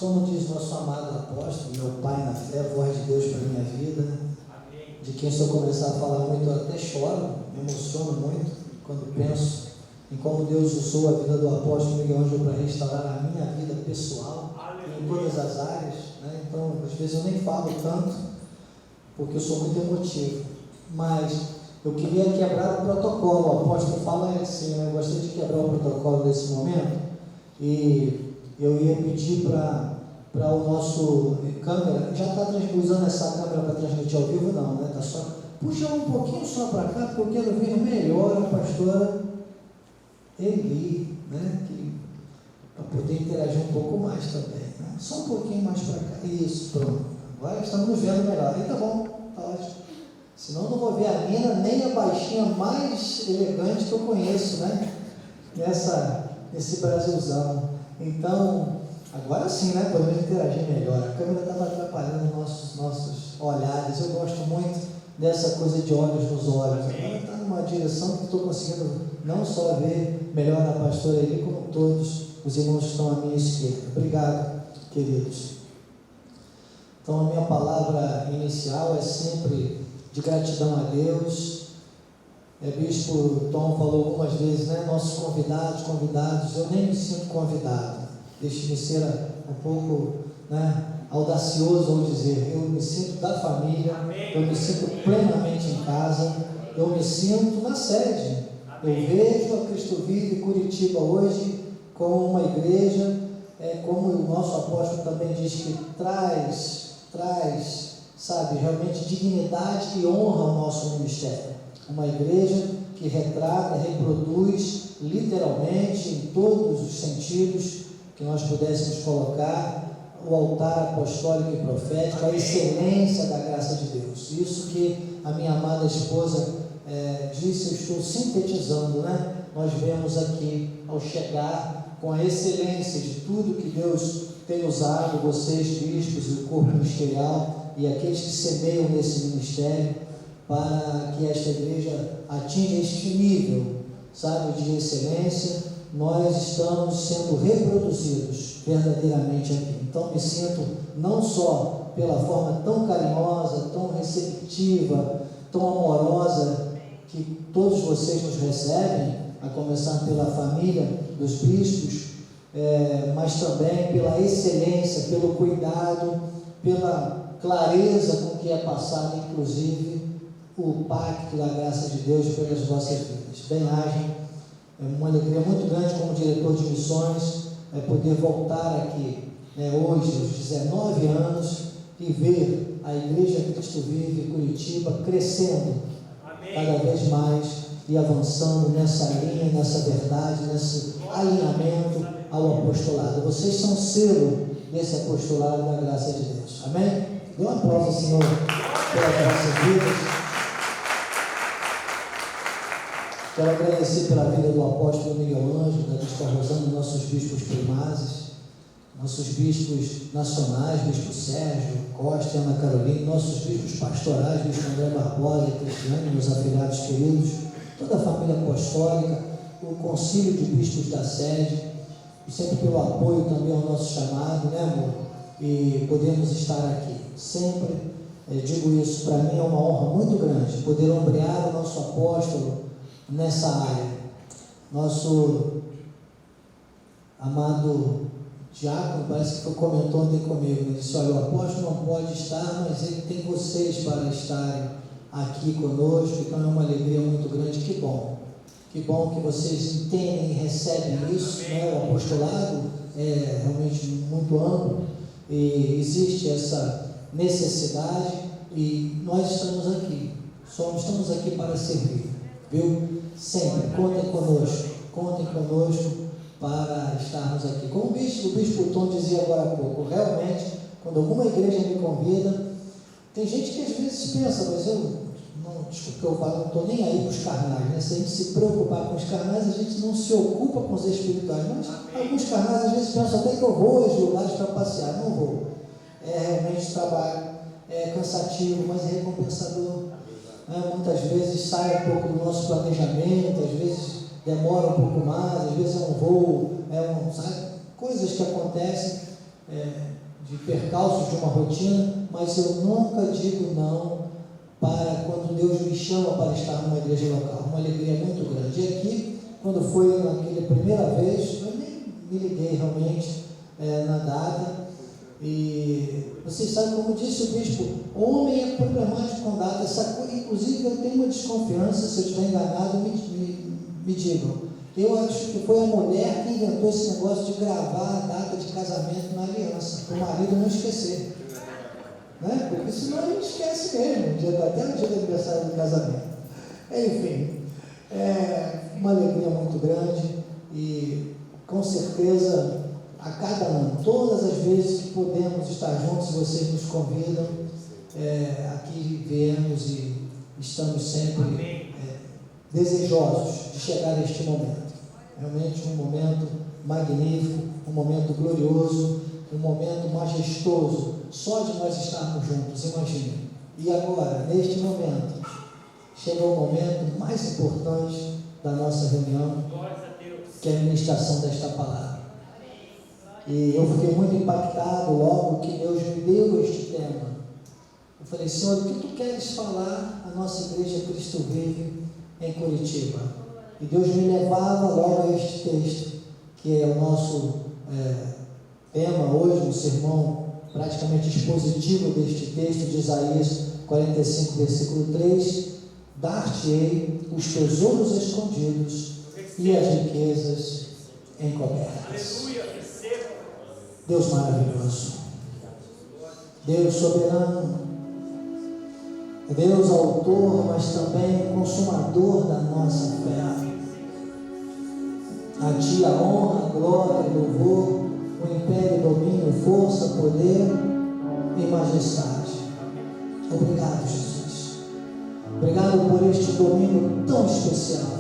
como diz nosso amado apóstolo, meu pai na fé, voz de Deus para a minha vida, de quem se eu começar a falar muito eu até choro, me emociono muito quando penso em como Deus usou a vida do apóstolo Miguel Ângelo para restaurar a minha vida pessoal, em todas as áreas, né? Então, às vezes eu nem falo tanto, porque eu sou muito emotivo, mas eu queria quebrar o protocolo. O apóstolo fala assim, né? Eu gostaria de quebrar o protocolo nesse momento, e eu ia pedir para o nosso câmera, já está usando essa câmera para transmitir ao vivo? Não, né? Tá só, puxa um pouquinho só para cá, porque eu quero ver melhor a pastora Eli, né? Para poder interagir um pouco mais também, né? Só um pouquinho mais para cá, isso, pronto, agora estamos vendo melhor, aí tá bom, tá ótimo, senão não vou ver a mina, nem a baixinha mais elegante que eu conheço, né? Nesse Brasilzão. Então, agora sim, né? Podemos interagir melhor. A câmera estava atrapalhando nossos olhares. Eu gosto muito dessa coisa de olhos nos olhos. Agora está numa direção que estou conseguindo não só ver melhor a pastora Eli, como todos os irmãos que estão à minha esquerda. Obrigado, queridos. Então, a minha palavra inicial é sempre de gratidão a Deus. Bispo Tom falou algumas vezes, né? Nossos convidados, eu nem me sinto convidado. Deixe-me ser um pouco, né, audacioso ao dizer, eu me sinto da família, eu me sinto plenamente em casa, eu me sinto na sede. Eu vejo a Cristo Vive Curitiba hoje como uma igreja, como o nosso apóstolo também diz, que traz, sabe, realmente dignidade e honra ao nosso ministério. Uma igreja que retrata, reproduz literalmente, em todos os sentidos que nós pudéssemos colocar, o altar apostólico e profético, a excelência da graça de Deus. Isso que a minha amada esposa disse, eu estou sintetizando, né? Nós vemos aqui, ao chegar, com a excelência de tudo que Deus tem usado, vocês, bispos, e o corpo ministerial, e aqueles que semeiam nesse ministério, para que esta igreja atinja este nível, sabe, de excelência. Nós estamos sendo reproduzidos verdadeiramente aqui. Então me sinto não só pela forma tão carinhosa, tão receptiva, tão amorosa que todos vocês nos recebem, a começar pela família dos bispos, mas também pela excelência, pelo cuidado, pela clareza com que é passado, inclusive, o pacto da graça de Deus pelas vossas vidas. Bem-ajam, é uma alegria muito grande como diretor de missões, poder voltar aqui, hoje, aos 19 anos, e ver a Igreja Cristo Vive Curitiba crescendo. Amém. Cada vez mais e avançando nessa linha, nessa verdade, nesse alinhamento ao apostolado. Vocês são selo desse apostolado da graça de Deus. Amém? Dê um aplauso, Senhor, pelas nossas vidas. Quero agradecer pela vida do apóstolo Miguel Ângelo, da Bispa Rosana, nossos bispos primazes, nossos bispos nacionais, bispo Sérgio Costa e Ana Carolina, nossos bispos pastorais, bispo André Barbosa e Cristiane, meus afilhados queridos, toda a família apostólica, o concílio de bispos da sede, e sempre pelo apoio também ao nosso chamado, né, amor? E podemos estar aqui. Sempre digo isso, para mim é uma honra muito grande poder ombrear o nosso apóstolo nessa área. Nosso amado diácono, parece que comentou ontem comigo, ele disse, olha, o apóstolo não pode estar, mas ele tem vocês para estarem aqui conosco, então é uma alegria muito grande. Que bom que vocês entendem e recebem isso, né? O apostolado é realmente muito amplo e existe essa necessidade e nós estamos aqui para servir, viu? Sempre, contem conosco para estarmos aqui. Como o bispo Tom dizia agora há pouco, realmente, quando alguma igreja me convida, tem gente que às vezes pensa, mas desculpa eu falo, não estou nem aí para os carnais, né? Se a gente se preocupar com os carnais, a gente não se ocupa com os espirituais, mas alguns carnais às vezes pensam até que eu vou aos lugares para passear. Não vou, realmente trabalho, é cansativo, mas é recompensador, né? Muitas vezes sai um pouco do nosso planejamento, às vezes demora um pouco mais, às vezes é um voo, sabe? Coisas que acontecem, de percalços de uma rotina, mas eu nunca digo não para quando Deus me chama para estar numa igreja local. Uma alegria muito grande. E aqui, quando foi naquela primeira vez, eu nem me liguei realmente na data. E vocês sabem, como disse o bispo, homem é problemático com data. Inclusive, eu tenho uma desconfiança, se eu estiver enganado, me digam. Eu acho que foi a mulher que inventou esse negócio de gravar a data de casamento na aliança, para o marido não esquecer. Né? Porque senão a gente esquece mesmo, até o dia do aniversário do casamento. Enfim, é uma alegria muito grande e com certeza a cada ano, todas as vezes que podemos estar juntos, se vocês nos convidam, aqui viemos e estamos sempre desejosos de chegar a este momento. Realmente um momento magnífico, um momento glorioso, um momento majestoso, só de nós estarmos juntos, imagine. E agora, neste momento, chegou o momento mais importante da nossa reunião, que é a ministração desta palavra. E eu fiquei muito impactado logo que Deus me deu este tema. Eu falei, Senhor, o que Tu queres falar à nossa igreja Cristo Vive em Curitiba? E Deus me levava logo a este texto, que é o nosso tema hoje, um sermão praticamente expositivo deste texto de Isaías 45, versículo 3, dar-te-ei os tesouros escondidos e as riquezas encobertas. Deus maravilhoso, Deus soberano, Deus autor, mas também consumador da nossa fé. A Ti a honra, a glória, o louvor, o império, o domínio, força, poder e majestade. Obrigado, Jesus. Obrigado por este domingo tão especial.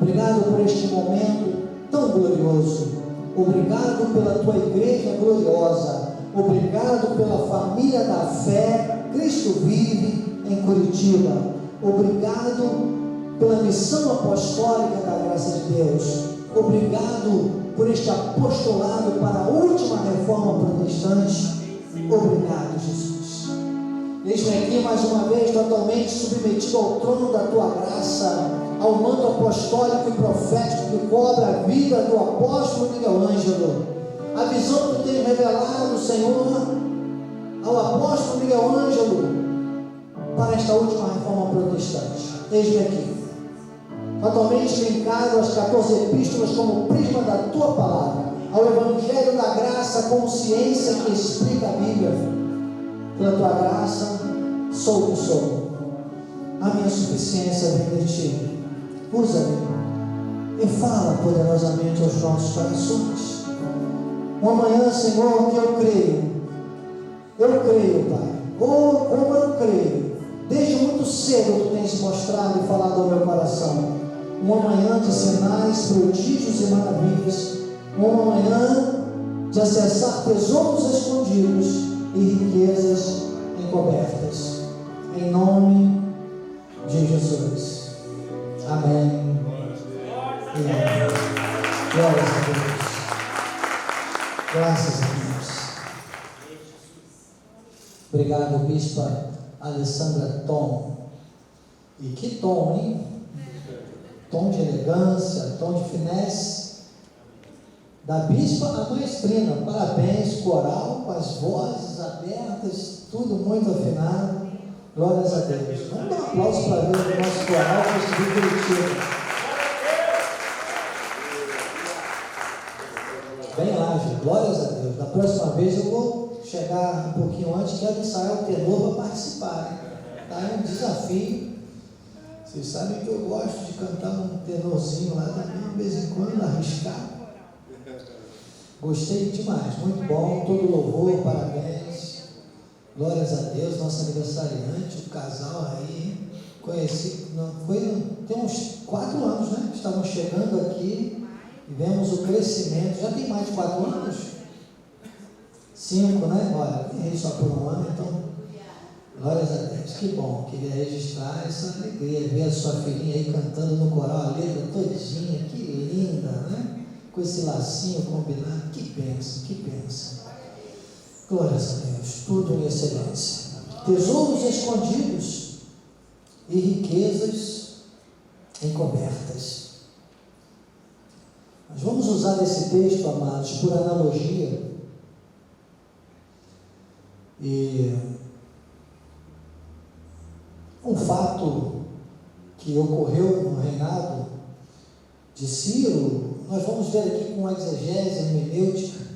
Obrigado por este momento tão glorioso. Obrigado pela Tua igreja gloriosa. Obrigado pela família da fé, Cristo Vive em Curitiba. Obrigado pela missão apostólica da graça de Deus. Obrigado por este apostolado para a última reforma protestante. Obrigado, Jesus. Eis-me aqui mais uma vez totalmente submetido ao trono da Tua graça, ao manto apostólico e profético que cobra a vida do apóstolo Miguel Ângelo. A visão que Tu tens revelado, Senhor, ao apóstolo Miguel Ângelo para esta última reforma protestante. Eis-me aqui, totalmente linkado às 14 epístolas como prisma da Tua palavra, ao Evangelho da graça como ciência que explica a Bíblia. Pela Tua graça, sou o que sou. A minha suficiência vem de Ti. Usa-me e fala poderosamente aos nossos corações. Uma manhã, Senhor, que eu creio, Pai, como eu creio, desde muito cedo Tu tens mostrado e falado ao meu coração. Uma manhã de sinais, prodígios e maravilhas, uma manhã de acessar tesouros escondidos e riquezas encobertas. Em nome de Jesus. Amém. E amém. Glórias a Deus. Graças a Deus. Obrigado, Bispa Alessandra Tom. E que tom, hein? Tom de elegância, tom de finesse. Da Bispa a maestrina. Parabéns, coral, com as vozes abertas, tudo muito afinado. Glórias a Deus. Vamos dar um aplauso para ver o nosso coral que esteve Curitiba. Bem ágil, glórias a Deus. Da próxima vez eu vou chegar um pouquinho antes, quero ensaiar o tenor para participar. Tá? É um desafio. Vocês sabem que eu gosto de cantar um tenorzinho lá também, de vez em quando, arriscar. Gostei demais, muito bom, todo louvor, parabéns. Glórias a Deus, nosso aniversariante, o casal aí, conheci, tem uns 4 anos, né? Estamos chegando aqui e vemos o crescimento. Já tem mais de 4 anos? 5, né? Olha, errei só por um ano, então, glórias a Deus, que bom. Queria registrar essa alegria, ver a sua filhinha aí cantando no coral, a letra todinha, que linda, né? Com esse lacinho combinado, que bênção, que bênção. Glórias a Deus, tudo em excelência. Tesouros escondidos e riquezas encobertas. Nós vamos usar esse texto, amados, por analogia. E um fato que ocorreu no reinado de Ciro, nós vamos ver aqui com exegese hermenêutica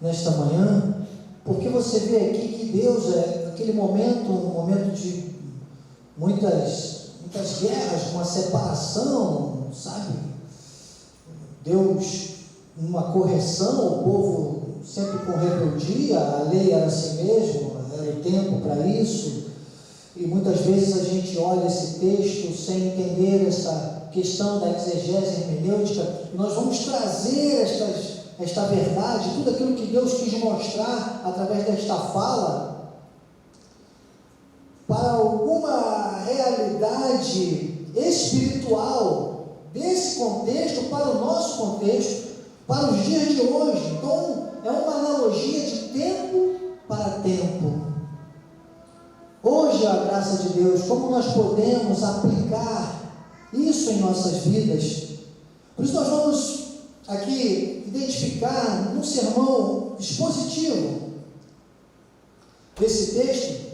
nesta manhã, porque você vê aqui que Deus aquele momento, um momento de muitas guerras, uma separação, sabe? Deus, uma correção, o povo sempre com rebeldia, a lei era assim mesmo, era o tempo para isso, e muitas vezes a gente olha esse texto sem entender essa questão da exegese hermenêutica, e nós vamos trazer esta verdade, tudo aquilo que Deus quis mostrar através desta fala, para alguma realidade espiritual desse contexto, para o nosso contexto, para os dias de hoje. Então, é uma analogia de tempo para tempo. Hoje, a graça de Deus, como nós podemos aplicar isso em nossas vidas? Por isso nós vamos aqui identificar num sermão expositivo esse texto,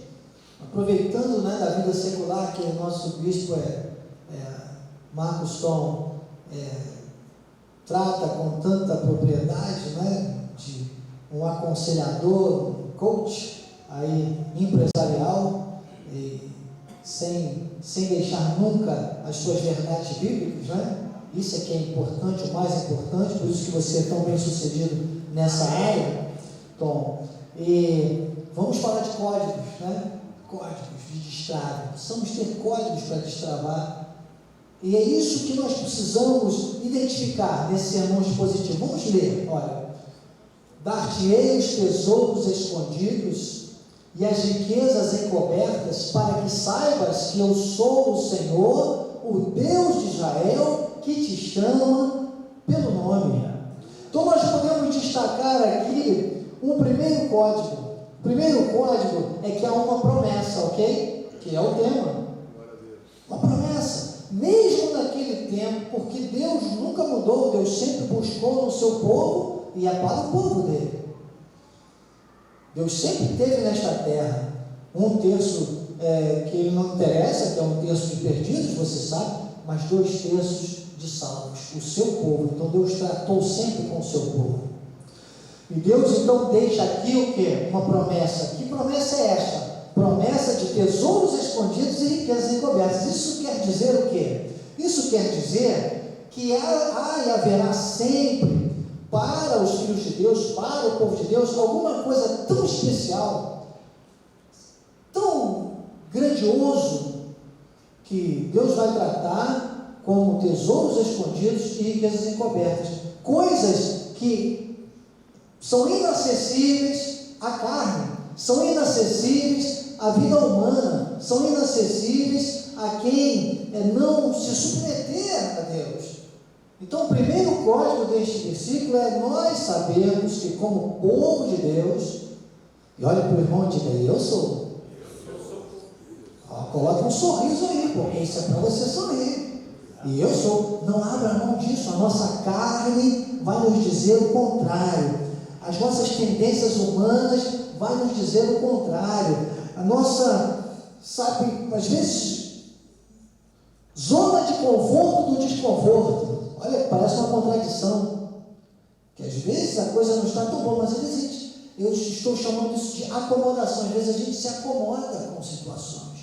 aproveitando, né, da vida secular que o nosso bispo Marcos Tom trata com tanta propriedade, né, de um aconselhador, um coach aí empresarial, e sem deixar nunca as suas verdades bíblicas, né? Isso é que é importante, o mais importante, por isso que você é tão bem sucedido nessa área, Tom. E vamos falar de códigos, né? Códigos de destrave. Precisamos ter códigos para destravar. E é isso que nós precisamos identificar nesse sermão expositivo. Vamos ler, olha. Dar-te-ei os tesouros escondidos e as riquezas encobertas, para que saibas que eu sou o Senhor, o Deus de Israel, que te chama pelo nome. Então nós podemos destacar aqui um primeiro código. O primeiro código é que há uma promessa, ok? Que é o tema. Uma promessa. Mesmo naquele tempo, porque Deus nunca mudou, Deus sempre buscou no seu povo e é para o povo dele. Deus sempre teve nesta terra um terço que ele não interessa, que é um terço de perdidos, você sabe, mas 2 terços de salvos, o seu povo. Então Deus tratou sempre com o seu povo. E Deus então deixa aqui o quê? Uma promessa. Que promessa é esta? Promessa de tesouros escondidos e riquezas encobertas. Isso quer dizer o quê? Isso quer dizer que há e haverá sempre para os filhos de Deus, para o povo de Deus, alguma coisa tão especial, tão grandioso, que Deus vai tratar como tesouros escondidos e riquezas encobertas. Coisas que são inacessíveis à carne, são inacessíveis à vida humana, são inacessíveis a quem não se submeter a Deus. Então, o primeiro código deste versículo é nós sabermos que, como povo de Deus, e olha para o irmão e diga: eu sou. Coloca um sorriso aí, porque isso é para você sorrir. E eu sou. Não abra mão disso. A nossa carne vai nos dizer o contrário. As nossas tendências humanas vai nos dizer o contrário. A nossa, sabe, às vezes, zona de conforto do desconforto. Olha, parece uma contradição, que às vezes a coisa não está tão boa, mas às vezes eu estou chamando isso de acomodação. Às vezes a gente se acomoda com situações.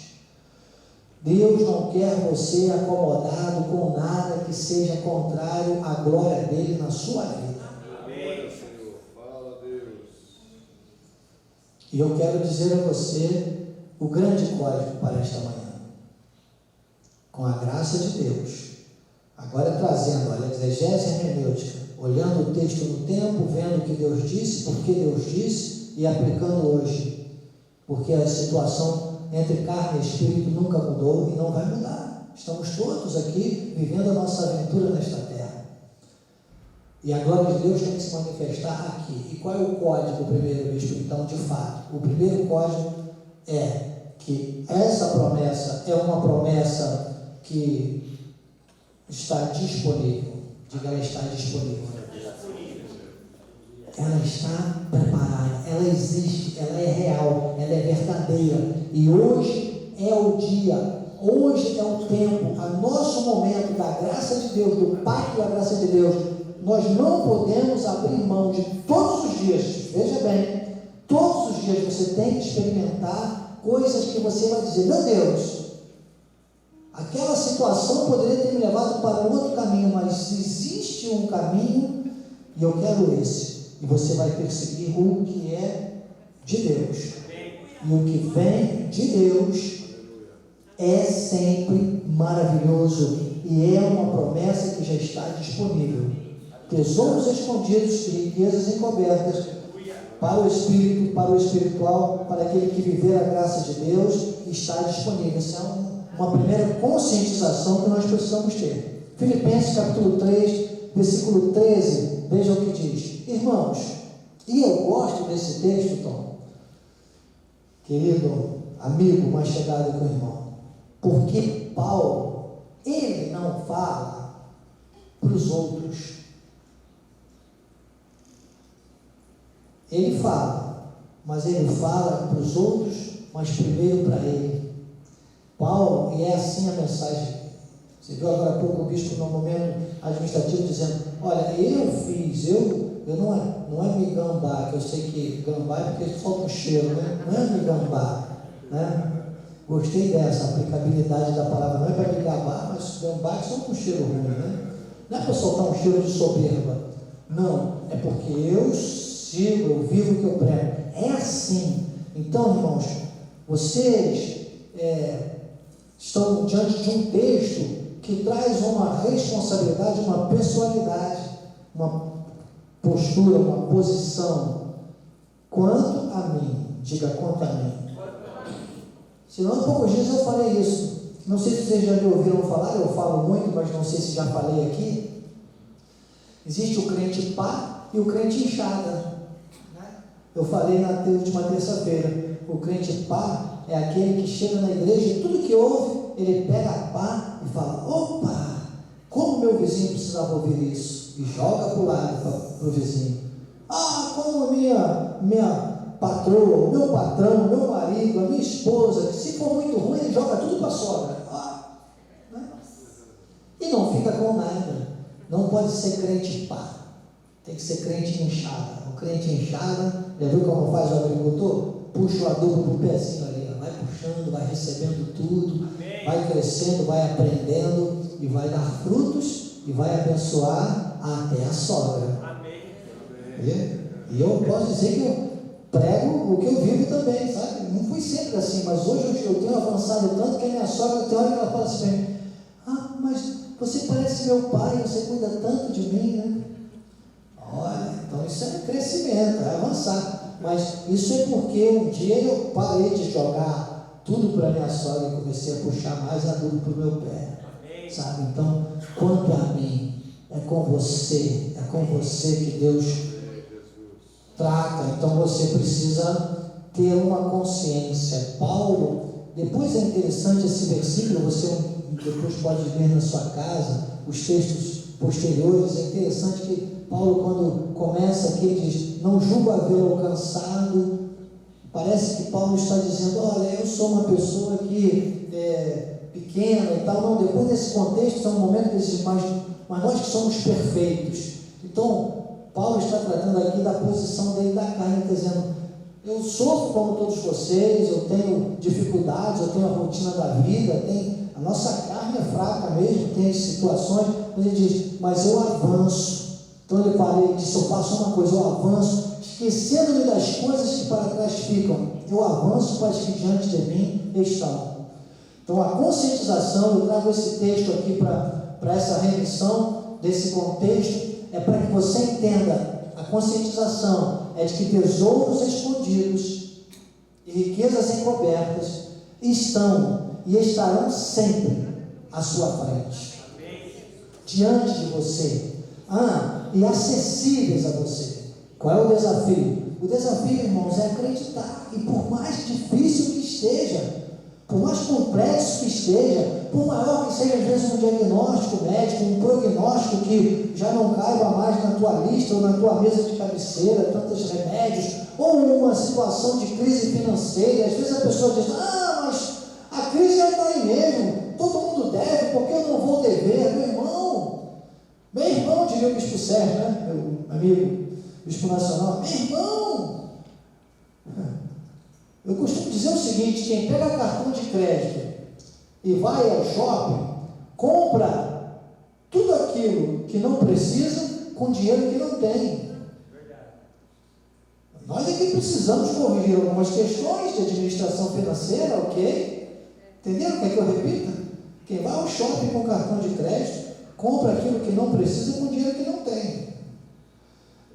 Deus não quer você acomodado com nada que seja contrário à glória dele na sua vida. Amém, Senhor. Fala, Deus. E eu quero dizer a você o grande código para esta manhã. Com a graça de Deus. Agora trazendo, olha, a exegese hermenêutica, olhando o texto no tempo, vendo o que Deus disse, por que Deus disse, e aplicando hoje, porque a situação entre carne e espírito nunca mudou e não vai mudar. Estamos todos aqui vivendo a nossa aventura nesta terra. E a glória de Deus tem que se manifestar aqui. E qual é o código do primeiro bispo, então, de fato? O primeiro código é que essa promessa é uma promessa que está disponível. Diga, ela está disponível. Ela está preparada, ela existe, ela é real, ela é verdadeira. E hoje é o dia, hoje é o tempo, o nosso momento da graça de Deus, do pacto da graça de Deus. Nós não podemos abrir mão de todos os dias, veja bem, todos os dias você tem que experimentar coisas que você vai dizer: meu Deus, aquela situação poderia ter me levado para um outro caminho, mas existe um caminho e eu quero esse. E você vai perseguir o que é de Deus. E o que vem de Deus é sempre maravilhoso. E é uma promessa que já está disponível. Tesouros escondidos e riquezas encobertas para o espírito, para o espiritual, para aquele que viver a graça de Deus, está disponível. Essa é uma primeira conscientização que nós precisamos ter. Filipenses capítulo 3, versículo 13, veja o que diz. Irmãos, e eu gosto desse texto, Tom, querido amigo mais chegado que o irmão, porque Paulo, ele não fala para os outros, ele fala, mas ele fala para os outros, mas primeiro para ele. Paulo, e é assim a mensagem. Você viu agora há pouco o bispo no momento administrativo dizendo: olha, eu fiz, não é me gambar, que eu sei que gambar é porque solta um cheiro, né? Não é me gambar, né? Gostei dessa aplicabilidade da palavra, não é para me gabar, mas gambar que solta um cheiro ruim, né? Não é para soltar um cheiro de soberba, não, é porque eu sigo, eu vivo o que eu prego, é assim. Então, irmãos, vocês estão diante de um texto que traz uma responsabilidade, uma personalidade, uma postura, uma posição. Quanto a mim, diga quanto a mim. Senão, há poucos dias eu falei isso. Não sei se vocês já me ouviram falar, eu falo muito, mas não sei se já falei aqui. Existe o crente pá e o crente inchada. Eu falei na última terça-feira. O crente pá é aquele que chega na igreja e tudo que ouve, ele pega a pá e fala: opa, como meu vizinho precisava ouvir isso? E joga para o lado, para o vizinho. Ah, como a minha patroa, o meu patrão, o meu marido, a minha esposa, que se for muito ruim, ele joga tudo para a sogra. Né? E não fica com nada. Não pode ser crente pá. Tem que ser crente inchada. O crente inchada, já viu como faz o agricultor? Puxa o adubo para o pezinho ali, vai puxando, vai recebendo tudo, vai crescendo, vai aprendendo e vai dar frutos e vai abençoar até a sogra. E eu posso dizer que eu prego o que eu vivo também, sabe? Não fui sempre assim, mas hoje eu tenho avançado tanto que a minha sogra tem hora que ela fala assim para mim: ah, mas você parece meu pai, você cuida tanto de mim, né? Olha, então isso é crescimento, é avançar. Mas isso é porque um dia eu parei de jogar tudo para minha sogra e comecei a puxar mais adubo para o meu pé. Sabe? Então, quanto a mim, é com você que Deus trata. Então você precisa ter uma consciência. Paulo, depois é interessante esse versículo, você depois pode ver na sua casa, os textos posteriores, é interessante que Paulo, quando começa aqui, ele diz: não julgo havê-lo alcançado. Parece que Paulo está dizendo: olha, eu sou uma pessoa que pequena e tal. Não, depois desse contexto, é um momento que ele diz: mas nós que somos perfeitos. Então, Paulo está tratando aqui da posição dele da carne, dizendo: eu sofro como todos vocês, eu tenho dificuldades, eu tenho a rotina da vida, a nossa carne é fraca mesmo, tem situações, mas ele diz: mas eu avanço. Então ele disse: eu faço uma coisa, eu avanço, esquecendo-me das coisas que para trás ficam, eu avanço para as que diante de mim estão. Então a conscientização, eu trago esse texto aqui para essa remissão desse contexto, é para que você entenda, a conscientização é de que tesouros escondidos e riquezas encobertas estão e estarão sempre à sua frente, diante de você. e acessíveis a você. Qual é o desafio? O desafio, irmãos, é acreditar. E por mais difícil que esteja, por mais complexo que esteja, por maior que seja às vezes um diagnóstico médico, um prognóstico que já não caiba mais na tua lista ou na tua mesa de cabeceira, tantos remédios, ou uma situação de crise financeira, às vezes a pessoa diz, mas a crise já está aí mesmo, todo mundo deve, porque eu não vou dever. Meu irmão, diria o bispo Sérgio, né? Meu amigo bispo nacional, meu irmão, eu costumo dizer o seguinte: quem pega cartão de crédito e vai ao shopping, compra tudo aquilo que não precisa com dinheiro que não tem. Nós é que precisamos corrigir algumas questões de administração financeira, ok? Entenderam o que é que eu repito? Quem vai ao shopping com cartão de crédito, compra aquilo que não precisa com dinheiro que não tem.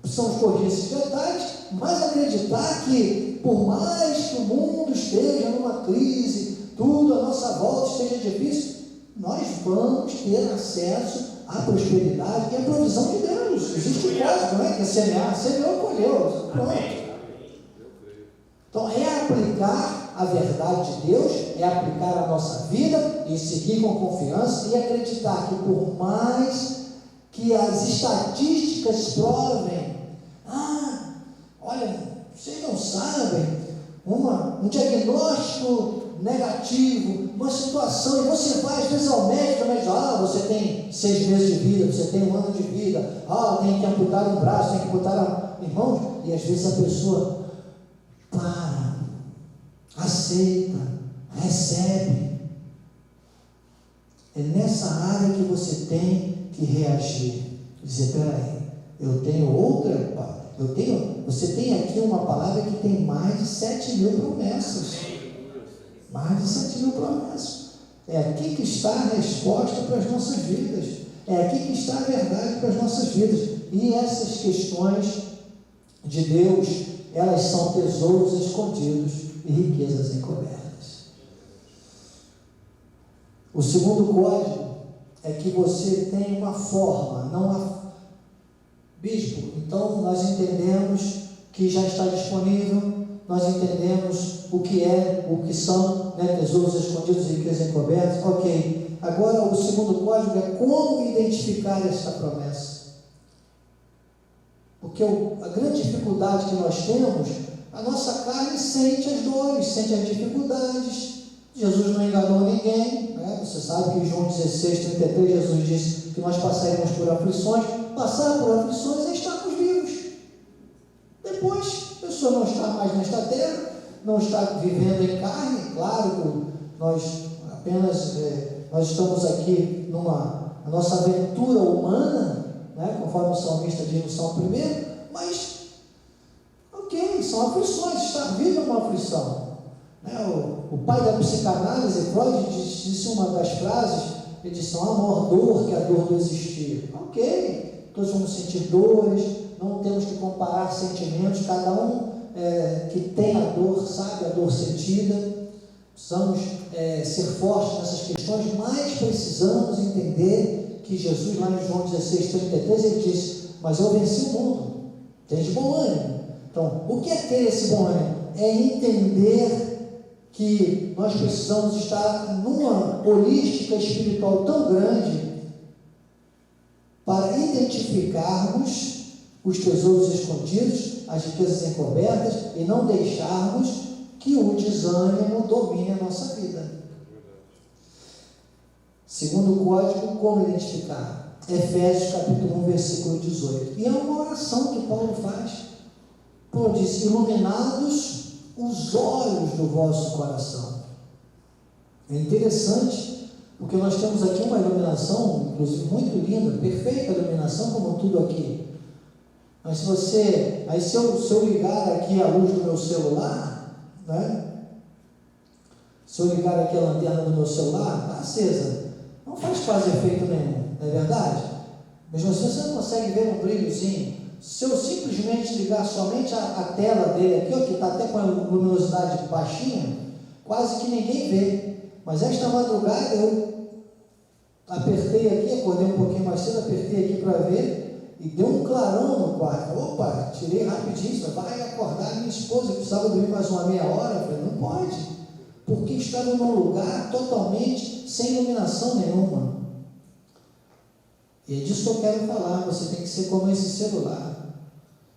Precisamos corrigir esses detalhes, mas acreditar que, por mais que o mundo esteja numa crise, tudo à nossa volta esteja difícil, nós vamos ter acesso à prosperidade e à provisão de Deus. Existe um código, né? Que é semear, semeou, colheu. Pronto. Então, é aplicar a verdade de Deus, é aplicar a nossa vida e seguir com confiança e acreditar que, por mais que as estatísticas provem, olha, vocês não sabem, um diagnóstico negativo, uma situação, e você vai às vezes ao médico, mas você tem 6 meses de vida, você tem 1 ano de vida, tem que amputar um braço, tem que amputar irmãos, e às vezes a pessoa para, aceita, recebe. É nessa área que você tem que reagir, dizer, peraí, eu tenho outra, você tem aqui uma palavra que tem mais de 7.000 promessas, mais de 7.000 promessas, é aqui que está a resposta para as nossas vidas, é aqui que está a verdade para as nossas vidas, e essas questões de Deus, elas são tesouros escondidos e riquezas encobertas. O segundo código é que você tem uma forma, não há bispo. Então nós entendemos que já está disponível, nós entendemos o que são, né, tesouros escondidos e riquezas encobertas. Ok, agora o segundo código é como identificar esta promessa. Porque a grande dificuldade que nós temos, a nossa carne sente as dores, sente as dificuldades. Jesus não enganou ninguém, né? Você sabe que em João 16:33 Jesus disse que nós passaremos por aflições. Passar por aflições é estarmos vivos. Depois, a pessoa não está mais nesta terra, não está vivendo em carne. Claro que nós estamos aqui a nossa aventura humana, né? Conforme o salmista diz no Salmo 1, mas ok, são aflições, estar vivo é uma aflição, né? O pai da psicanálise, Freud, disse uma das frases, ele disse, não há maior dor que a dor do existir. Ok, todos vamos sentir dores, não temos que comparar sentimentos, cada um que tem a dor sabe a dor sentida. Precisamos ser fortes nessas questões, mas precisamos entender que Jesus, lá em João 16:33, ele disse, mas eu venci o mundo, tem de bom ânimo. Então, o que é ter esse bom ânimo? É entender que nós precisamos estar numa holística espiritual tão grande para identificarmos os tesouros escondidos, as riquezas encobertas, e não deixarmos que o desânimo domine a nossa vida. Segundo código, como identificar? Efésios capítulo 1, versículo 18. E é uma oração que Paulo faz. Paulo diz, iluminados os olhos do vosso coração. É interessante, porque nós temos aqui uma iluminação, inclusive muito linda, perfeita iluminação, como tudo aqui. Mas se eu ligar aqui a luz do meu celular, né? Se eu ligar aqui a lanterna do meu celular, está acesa, não faz quase efeito nenhum, não é verdade? Mas você não consegue ver um brilhozinho. Se eu simplesmente ligar somente a tela dele aqui, ó, que está até com a luminosidade baixinha, quase que ninguém vê. Mas esta madrugada eu apertei aqui, acordei um pouquinho mais cedo, apertei aqui para ver, e deu um clarão no quarto. Opa, tirei rapidinho, vai acordar minha esposa, que precisava dormir mais uma meia hora. Eu falei, não pode, porque estava num lugar totalmente sem iluminação nenhuma. E é disso que eu quero falar. Você tem que ser como esse celular.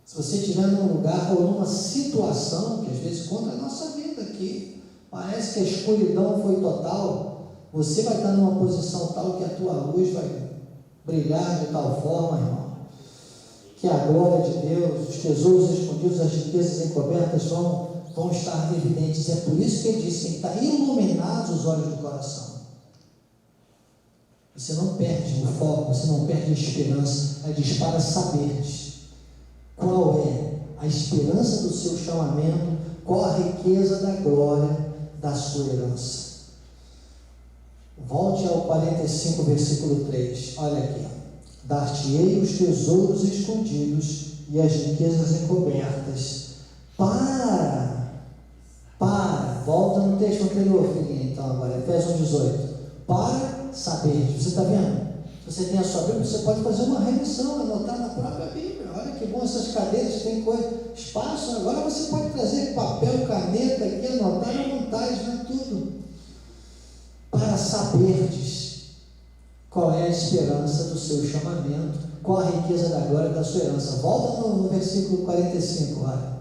Se você estiver num lugar ou numa situação que às vezes contra a nossa vida aqui, parece que a escuridão foi total, você vai estar numa posição tal que a tua luz vai brilhar de tal forma, irmão, que a glória de Deus, os tesouros escondidos, as riquezas encobertas vão estar evidentes. É por isso que ele disse, tem que estar iluminados os olhos do coração. Você não perde o foco, você não perde a esperança. Ele diz, para saberes qual é a esperança do seu chamamento, qual a riqueza da glória da sua herança. Volte ao 45, versículo 3. Olha aqui. Dar-te-ei os tesouros escondidos e as riquezas encobertas. Volta no texto anterior, filhinha, então agora, Efésios 1,18. Para saber. Você está vendo? Se você tem a sua Bíblia, você pode fazer uma remissão, anotar na própria Bíblia. Olha que bom essas cadeiras, tem espaço. Agora você pode trazer papel, caneta aqui, anotar à vontade, né? Tudo. Para saberdes qual é a esperança do seu chamamento, qual a riqueza da glória da sua herança. Volta no versículo 45, olha.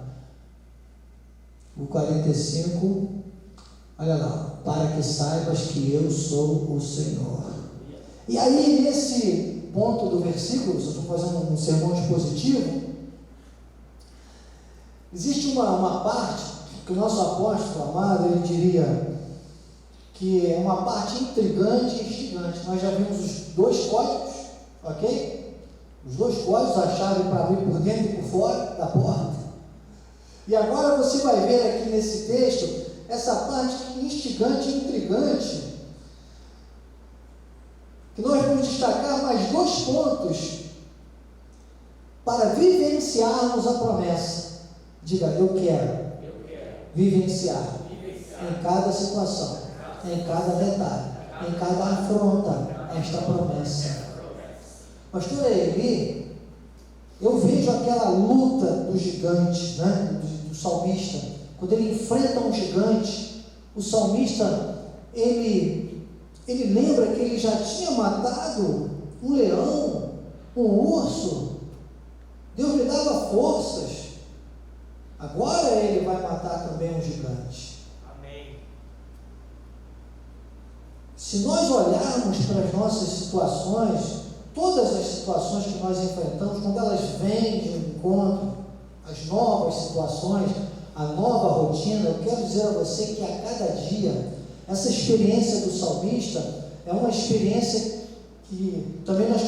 O 45, olha lá. Para que saibas que eu sou o Senhor. E aí, nesse ponto do versículo, vocês vão fazer um sermão expositivo, existe uma parte que o nosso apóstolo amado, ele diria que é uma parte intrigante e instigante. Nós já vimos os dois códigos, ok? Os dois códigos, a chave para abrir por dentro e por fora da porta. E agora você vai ver aqui nesse texto essa parte instigante e intrigante, que nós vamos destacar mais dois pontos para vivenciarmos a promessa. Diga, eu quero vivenciar em cada situação, em cada detalhe, em cada afronta, esta promessa. Pastor Eli, eu vejo aquela luta do gigante, né? do salmista. Quando ele enfrenta um gigante, o salmista, ele lembra que ele já tinha matado um leão, um urso. Deus lhe dava forças. Agora ele vai matar também um gigante. Amém. Se nós olharmos para as nossas situações, todas as situações que nós enfrentamos, quando elas vêm de encontro, as novas situações, a nova rotina, eu quero dizer a você que a cada dia, essa experiência do salmista é uma experiência que também nós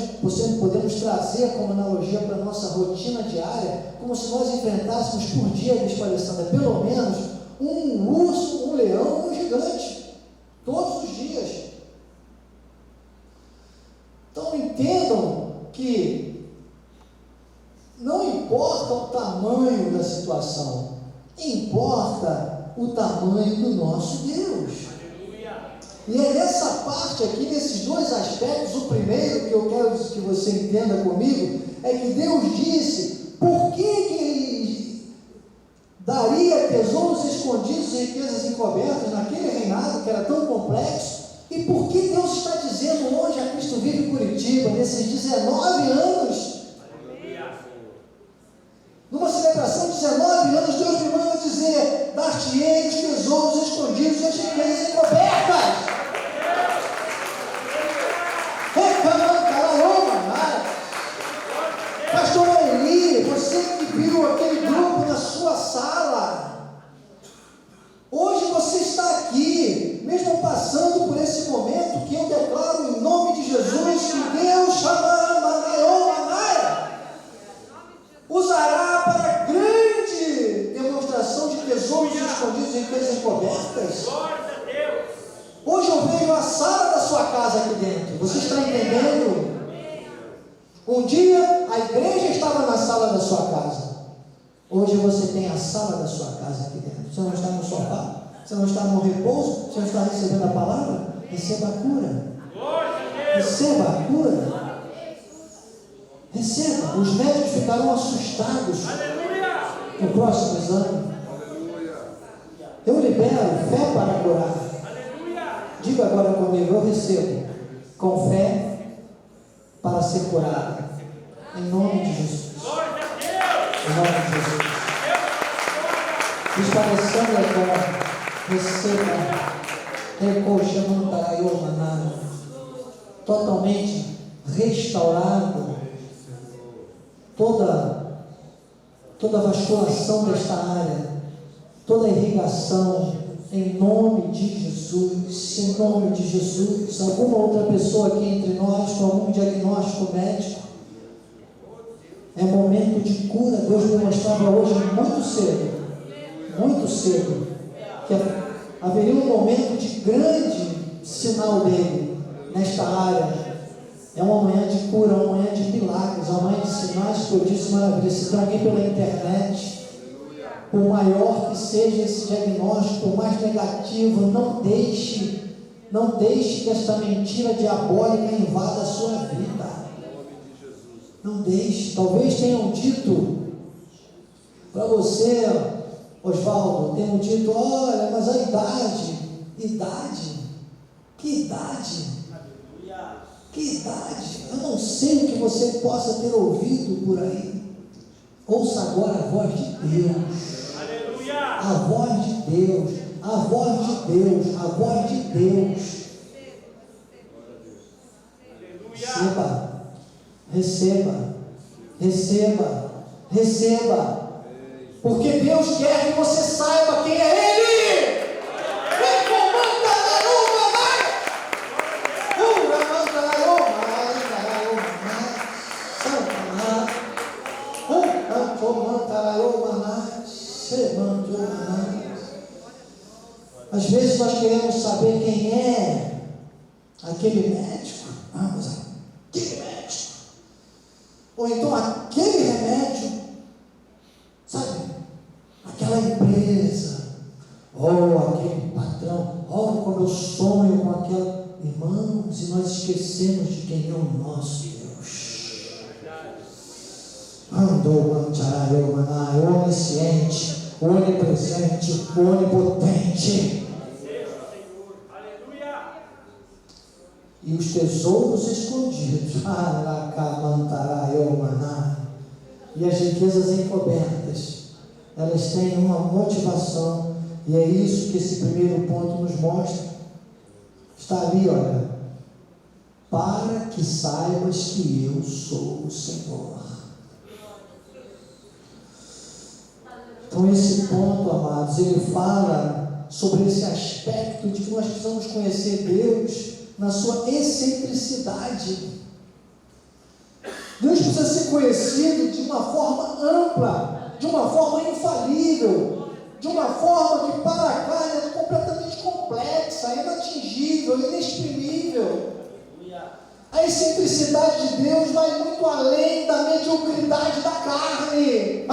podemos trazer como analogia para a nossa rotina diária, como se nós enfrentássemos por dia, Bispo Alessandra, pelo menos um urso, um leão, um gigante, todos os dias. Então entendam que não importa o tamanho da situação, importa o tamanho do nosso Deus. E é nessa parte aqui, nesses dois aspectos, o primeiro que eu quero que você entenda comigo, é que Deus disse, por que Ele daria tesouros escondidos e riquezas encobertas naquele reinado que era tão complexo, e por que Deus está dizendo onde a Cristo vive em Curitiba, nesses 19 anos, numa celebração de 19 anos, Deus me manda dizer, dar-te-ei os tesouros escondidos e as riquezas encobertas. Pastor Eli, você que viu aquele grupo na sua sala, hoje você está aqui, mesmo passando por esse momento, que eu declaro em nome de Jesus, que Deus usará para grande demonstração de tesouros escondidos em riquezas encobertas. Hoje eu vejo a sala da sua casa aqui dentro. Você está entendendo? Um dia a igreja estava na sala da sua casa. Hoje você tem a sala da sua casa aqui dentro. Você não está no sofá? Você não está no repouso? Você não está recebendo a palavra? Receba a cura. Receba a cura. Receba. Os médicos ficarão assustados no próximo exame. Eu libero fé para curar. Diga agora comigo, eu recebo com fé para ser curado. Em nome de Jesus. Em nome de Jesus. Desparecendo agora, receba totalmente restaurado toda a vasculação desta área, toda a irrigação, em nome de Jesus, em nome de Jesus. Alguma outra pessoa aqui entre nós com algum diagnóstico médico? É momento de cura. Deus me mostrava hoje muito cedo, que haveria um momento de grande sinal dele nesta área. É uma manhã de cura, uma manhã de milagres, uma manhã de sinais, prodígios e maravilhas. Se tem alguém pela internet, por maior que seja esse diagnóstico, por mais negativo, não deixe que esta mentira diabólica invada a sua vida. Não deixe. Talvez tenham dito para você, Osvaldo, tenham dito: olha, mas a idade, que idade? Que idade? Eu não sei o que você possa ter ouvido por aí. Ouça agora a voz de Deus. Aleluia! A voz de Deus, a voz de Deus, a voz de Deus. Receba. Porque Deus quer que você saiba quem é Ele. Às vezes nós queremos saber quem é aquele médico. Mas aquele médico, ou então aquele remédio, sabe? Aquela empresa, ou aquele patrão, como eu sonho com aquela. Irmãos, e nós esquecemos de quem é o nosso Deus. O onisciente, o onipresente, o onipotente. E os tesouros escondidos, e as riquezas encobertas, elas têm uma motivação, e é isso que esse primeiro ponto nos mostra. Está ali, olha: para que saibas que eu sou o Senhor. Então esse ponto, amados, ele fala sobre esse aspecto de que nós precisamos conhecer Deus na sua excentricidade. Deus precisa ser conhecido de uma forma ampla, de uma forma infalível, de uma forma que para a carne é completamente complexa, inatingível, inexprimível. A excentricidade de Deus vai muito além da mediocridade da carne.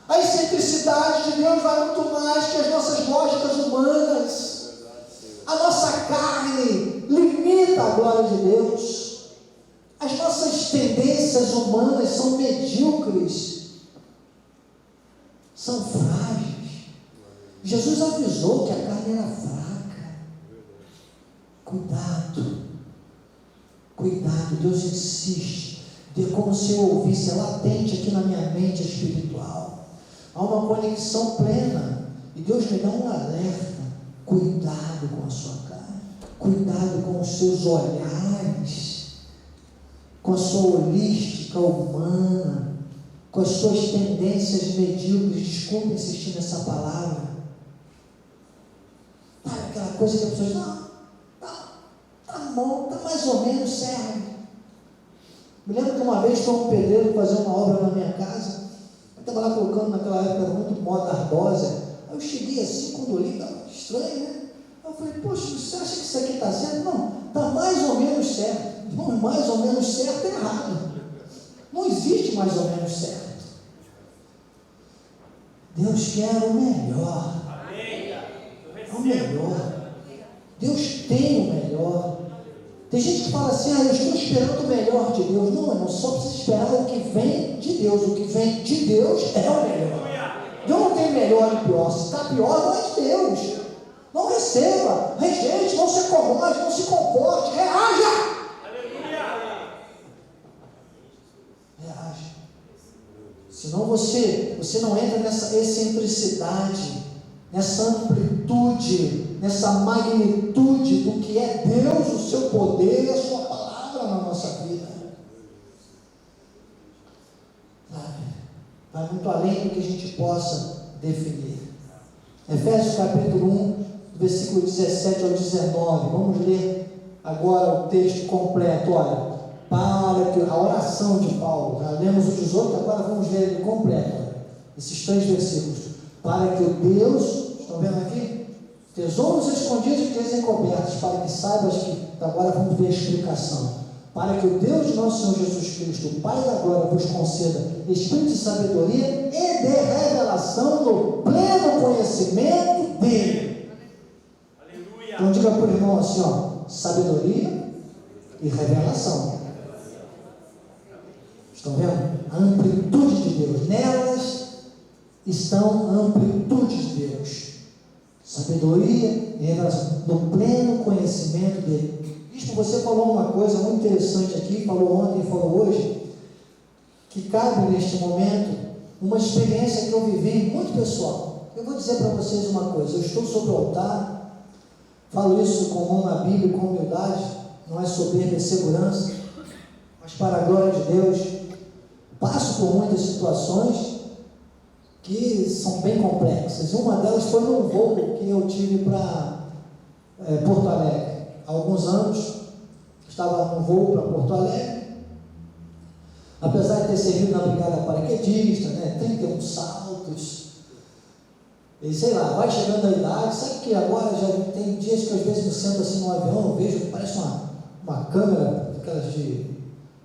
A excentricidade de Deus vai muito mais que as nossas lógicas humanas. A nossa carne limita a glória de Deus. As nossas tendências humanas são medíocres, são frágeis. Jesus avisou que a carne era fraca. Cuidado, Deus insiste. Como se eu ouvisse, é latente aqui na minha mente espiritual. Há uma conexão plena, e Deus me dá um alerta: cuidado com a sua carne, cuidado com os seus olhares, com a sua holística humana, com as suas tendências medíocres. Desculpe insistir nessa palavra. Aquela coisa que a pessoa diz: tá bom, tá mais ou menos, serve. Me lembro que uma vez foi um pedreiro fazer uma obra na minha casa. Eu estava lá colocando, naquela época era muito moda ardosa. Aí eu cheguei assim, quando olhei, estava estranho, né? Eu falei: poxa, você acha que isso aqui está certo? Não, está mais ou menos certo. Não, mais ou menos certo é errado. Não existe mais ou menos certo. Deus quer o melhor. O melhor. Deus tem o melhor. Tem gente que gente fala assim, eu estou esperando o melhor de Deus. Não, irmão, só precisa esperar o que vem de Deus. O que vem de Deus é o melhor. Deus não tem melhor e pior. Se está pior, não é de Deus. Não receba, rejeite, não se acomode, não se comporte, reaja. Reaja. Senão você não entra nessa excentricidade, nessa amplitude, nessa magnitude do que é Deus, o seu poder e a sua palavra na nossa vida. Vai muito além do que a gente possa definir. Efésios capítulo 1, versículo 17 ao 19. Vamos ler agora o texto completo. Olha, para que a oração de Paulo, já lemos o 18, agora vamos ler ele completo. Esses 3 versículos. Para que o Deus, estão vendo aqui? Tesouros escondidos e desencobertos, para que saibas que, agora vamos ver a explicação. Para que o Deus de nosso Senhor Jesus Cristo, o Pai da glória, vos conceda espírito de sabedoria e de revelação no pleno conhecimento dele. Aleluia. Então diga para o irmão assim, sabedoria e revelação. Estão vendo? A amplitude de Deus. Nelas estão a amplitude de Deus. Sabedoria e revelação no pleno conhecimento dele. Bispo, você falou uma coisa muito interessante aqui, falou ontem e falou hoje, que cabe neste momento uma experiência que eu vivi muito pessoal. Eu vou dizer para vocês uma coisa, eu estou sobre o altar, falo isso com mão na Bíblia, com humildade, não é soberba, é segurança, mas para a glória de Deus, passo por muitas situações que são bem complexas. Uma delas foi num voo que eu tive para Porto Alegre. Há alguns anos, estava num voo para Porto Alegre, apesar de ter servido na brigada paraquedista, 31 saltos, e sei lá, vai chegando a idade, sabe que agora já tem dias que às vezes me sento assim no avião, eu vejo que parece uma câmera, aquelas de,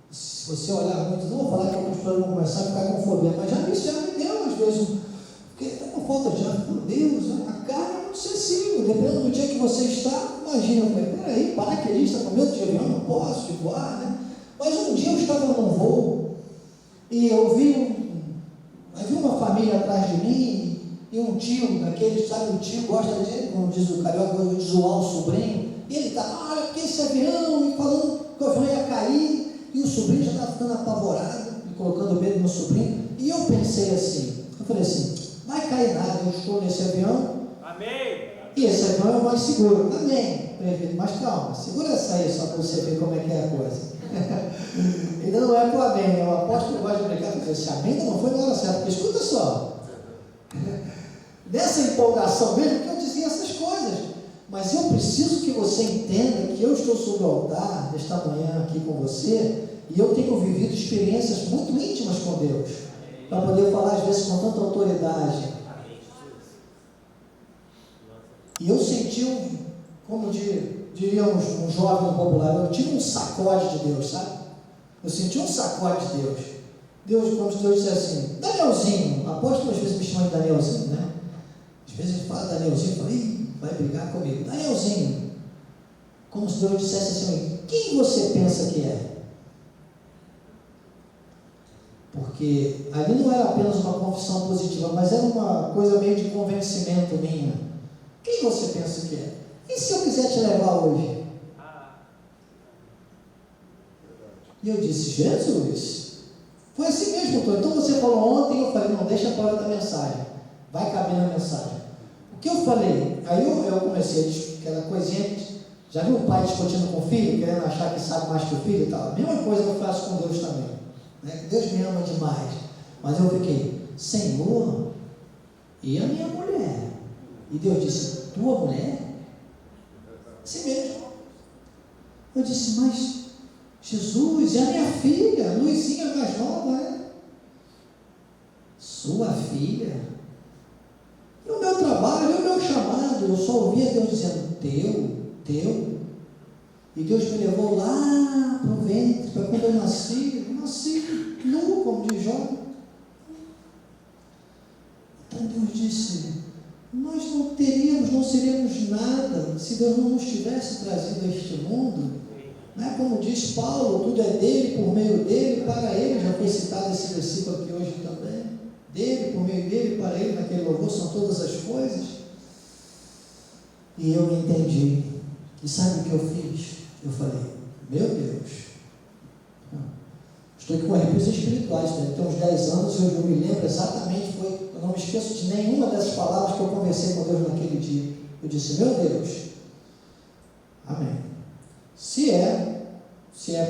se você olhar muito, não vou falar que alguns pessoas vão começar a ficar com fobia, mas já me deu às vezes, porque está com falta de ar, meu Deus, a cara é muito sensível, dependendo do dia que você está. Imagina, eu falei, peraí, paraquedista com medo de avião, não posso voar, né? Mas um dia eu estava num voo e eu vi uma família atrás de mim e um tio, daqueles, sabe, o tio gosta de, como diz o carioca, de zoar o sobrinho, e ele está, olha, porque esse avião, e falando que o avião ia cair, e o sobrinho já estava ficando apavorado, e colocando medo no sobrinho, e eu pensei assim, eu falei assim, vai cair nada, eu estou nesse avião, amém. E esse avião é o mais seguro. Amém. Mas calma, segura essa aí só para você ver como é que é a coisa. Ainda não é para o amém, né? O apóstolo gosta de brincar, porque esse amém ainda não foi na hora certa. Porque escuta só, nessa empolgação mesmo que eu dizia essas coisas, mas eu preciso que você entenda que eu estou sobre o altar nesta manhã aqui com você, e eu tenho vivido experiências muito íntimas com Deus, para poder falar às vezes com tanta autoridade. E eu senti como diria um jovem popular, eu tive um sacode de Deus, sabe? Eu senti um sacode de Deus. Deus, como se Deus dissesse assim, Danielzinho, apóstolo às vezes me chama de Danielzinho, né? Às vezes ele fala Danielzinho, eu falo, vai brigar comigo. Danielzinho, como se Deus dissesse assim, quem você pensa que é? Porque ali não era apenas uma confissão positiva, mas era uma coisa meio de convencimento minha. Quem você pensa que é? E se eu quiser te levar hoje? E eu disse, Jesus, foi assim mesmo, doutor. Então você falou ontem, eu falei, não, deixa para da mensagem, vai caber na mensagem. O que eu falei? Aí eu comecei, aquela coisinha, já viu o pai discutindo com o filho, querendo achar que sabe mais que o filho e tal? A mesma coisa eu faço com Deus também, né? Deus me ama demais, mas eu fiquei, Senhor, e a minha mulher? E Deus disse, tua mulher? Assim mesmo. Eu disse, mas Jesus, e a minha filha, Luizinha mais nova, né? Sua filha? E o meu trabalho, e o meu chamado? Eu só ouvia Deus dizendo, teu. E Deus me levou lá para o ventre, para quando eu nasci nu, como diz Jó. Então Deus disse, nós não seríamos nada se Deus não nos tivesse trazido a este mundo. Não é como diz Paulo, tudo é dele, por meio dele, para ele. Já foi citado esse versículo aqui hoje também. Dele, por meio dele, para ele, naquele louvor, são todas as coisas. E eu entendi. E sabe o que eu fiz? Eu falei, meu Deus, estou aqui com arrepios espirituais, deve ter uns 10 anos, eu me lembro exatamente, eu não me esqueço de nenhuma dessas palavras que eu conversei com Deus naquele dia. Eu disse, meu Deus, amém. Se é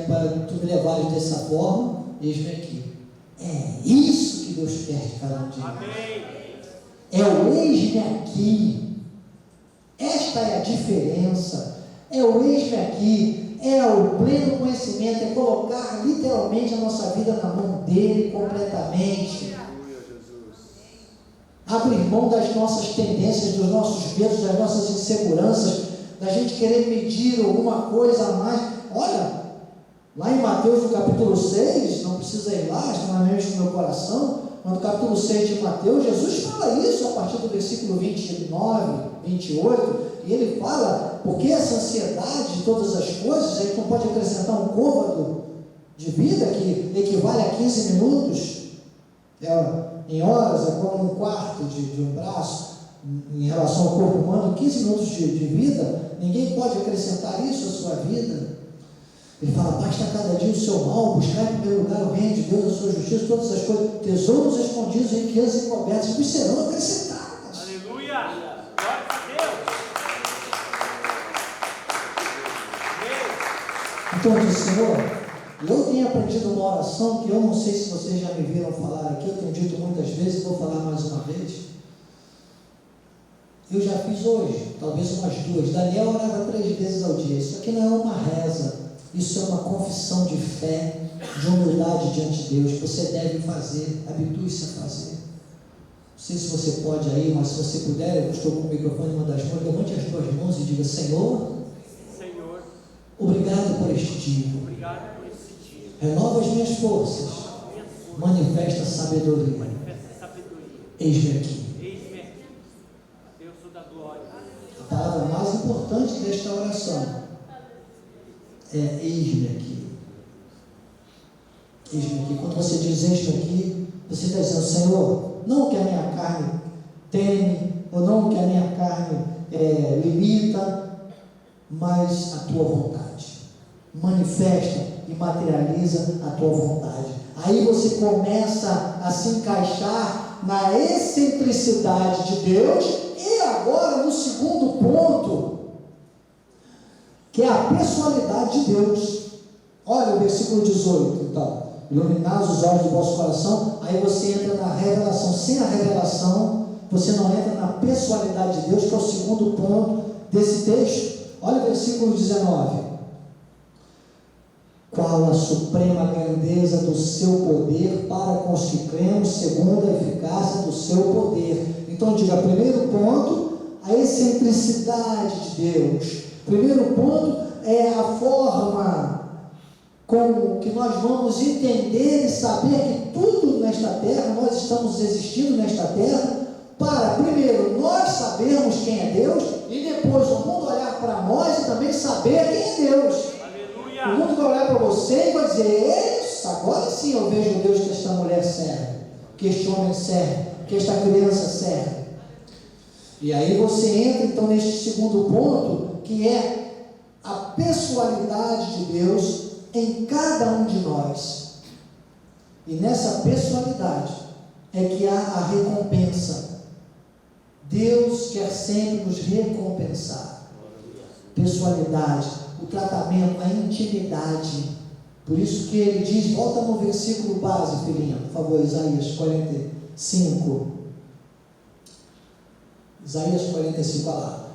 para tu me levares dessa forma, eis-me aqui. É isso que Deus quer de cada um de nós. É o eis-me aqui. Esta é a diferença. É o eis-me aqui. É o pleno conhecimento. É colocar literalmente a nossa vida na mão dele completamente. Abrir mão das nossas tendências, dos nossos medos, das nossas inseguranças, da gente querer medir alguma coisa a mais. Olha, lá em Mateus, no capítulo 6, não precisa ir lá, está na mente do meu coração, mas no capítulo 6 de Mateus, Jesus fala isso a partir do versículo 29, 28, e ele fala, porque essa ansiedade de todas as coisas, a gente não pode acrescentar um côvado de vida que equivale a 15 minutos, em horas, é como um quarto de um braço, em relação ao corpo humano, 15 minutos de vida, ninguém pode acrescentar isso à sua vida. Ele fala, basta cada dia o seu mal, buscar em primeiro lugar o reino de Deus, a sua justiça, todas as coisas, tesouros escondidos, riquezas encobertas, que serão acrescentadas. Aleluia! Glória a Deus! Então eu disse, Senhor, eu tenho aprendido uma oração que eu não sei se vocês já me viram falar aqui, eu tenho dito muitas vezes, vou falar mais uma vez. Eu já fiz hoje, talvez umas 2. Daniel orava 3 vezes ao dia. Isso aqui não é uma reza, isso é uma confissão de fé, de humildade diante de Deus. Você deve fazer, habitue-se a fazer. Não sei se você pode aí, mas se você puder, eu estou com o microfone em uma das mãos, levante as tuas mãos e diga, Senhor, obrigado por este dia. Renova as minhas forças, manifesta sabedoria. Eis-me aqui. A palavra mais importante desta oração é eis-me aqui. Eis-me aqui. Quando você diz eis-me aqui, você está dizendo, Senhor, não que a minha carne teme, ou não que a minha carne limita, mas a tua vontade. Manifesta e materializa a tua vontade. Aí você começa a se encaixar na excentricidade de Deus. E agora no segundo ponto, que é a pessoalidade de Deus. Olha o versículo 18, então, iluminai os olhos do vosso coração. Aí você entra na revelação. Sem a revelação, você não entra na pessoalidade de Deus, que é o segundo ponto desse texto. Olha o versículo 19. Qual a suprema grandeza do seu poder para com os que cremos, segundo a eficácia do seu poder. Então diga, primeiro ponto, a excentricidade de Deus. Primeiro ponto é a forma com que nós vamos entender e saber que tudo nesta terra, nós estamos existindo nesta terra, para primeiro nós sabermos quem é Deus, e depois o mundo olhar para nós e também saber quem é Deus. O mundo vai olhar para você e vai dizer, isso, agora sim eu vejo Deus que esta mulher serve, que este homem serve, que esta criança serve. E aí você entra então neste segundo ponto, que é a pessoalidade de Deus em cada um de nós. E nessa pessoalidade é que há a recompensa. Deus quer sempre nos recompensar. Pessoalidade, o tratamento, a intimidade. Por isso que ele diz, volta no versículo base, filhinha, por favor, Isaías 45. Isaías 45, olha lá.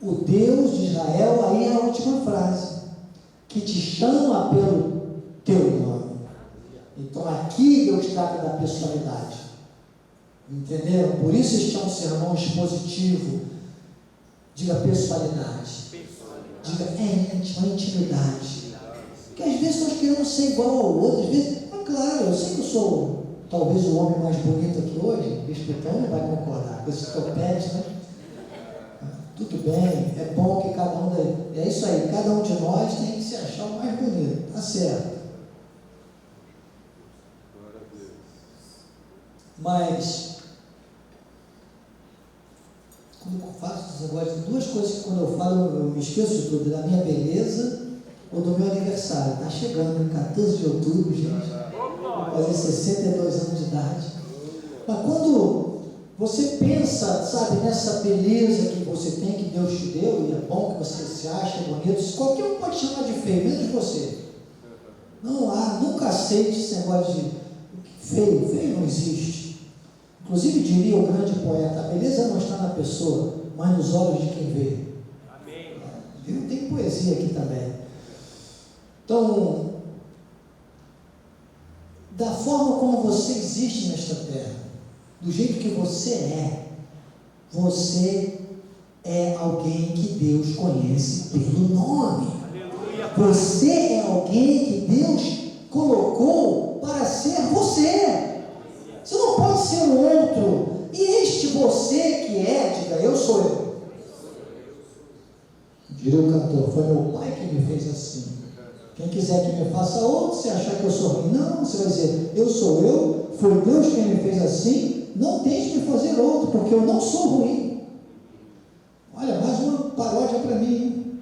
O Deus de Israel, aí é a última frase, que te chama pelo teu nome. Então aqui Deus trata da pessoalidade. Entenderam? Por isso este é um sermão expositivo. Diga pessoalidade. Diga uma intimidade. Porque às vezes nós queremos ser igual ao outro. Às vezes, claro, eu sei que eu sou talvez o homem mais bonito aqui hoje. O Bispo Tony vai concordar com esse topete, né? tudo bem, é bom que cada um, é isso aí, cada um de nós tem que se achar o mais bonito, tá certo. Mas, quando eu faço esse negócio, tem duas coisas que quando eu falo eu me esqueço de tudo, da minha beleza ou do meu aniversário. Está chegando, 14 de outubro, gente, vou fazer 62 anos de idade. Mas quando você pensa, sabe, nessa beleza que você tem, que Deus te deu, e é bom que você se ache bonito, qualquer um pode chamar de feio, menos você. Não há, nunca aceite esse negócio de feio, feio não existe. Inclusive diria o grande poeta, a beleza não está na pessoa, mas nos olhos de quem vê. Amém. Viu? Tem poesia aqui também. Então, da forma como você existe nesta terra, do jeito que você é alguém que Deus conhece pelo nome. Aleluia. Você é alguém que Deus colocou para ser você. Você não pode ser um outro. E este você que diga, eu sou eu. Diria o cantor, foi meu pai que me fez assim. Quem quiser que me faça outro, se achar que eu sou ruim, não, você vai dizer, eu sou eu, foi Deus quem me fez assim, não tente me fazer outro, porque eu não sou ruim. Olha, mais uma paródia para mim, hein?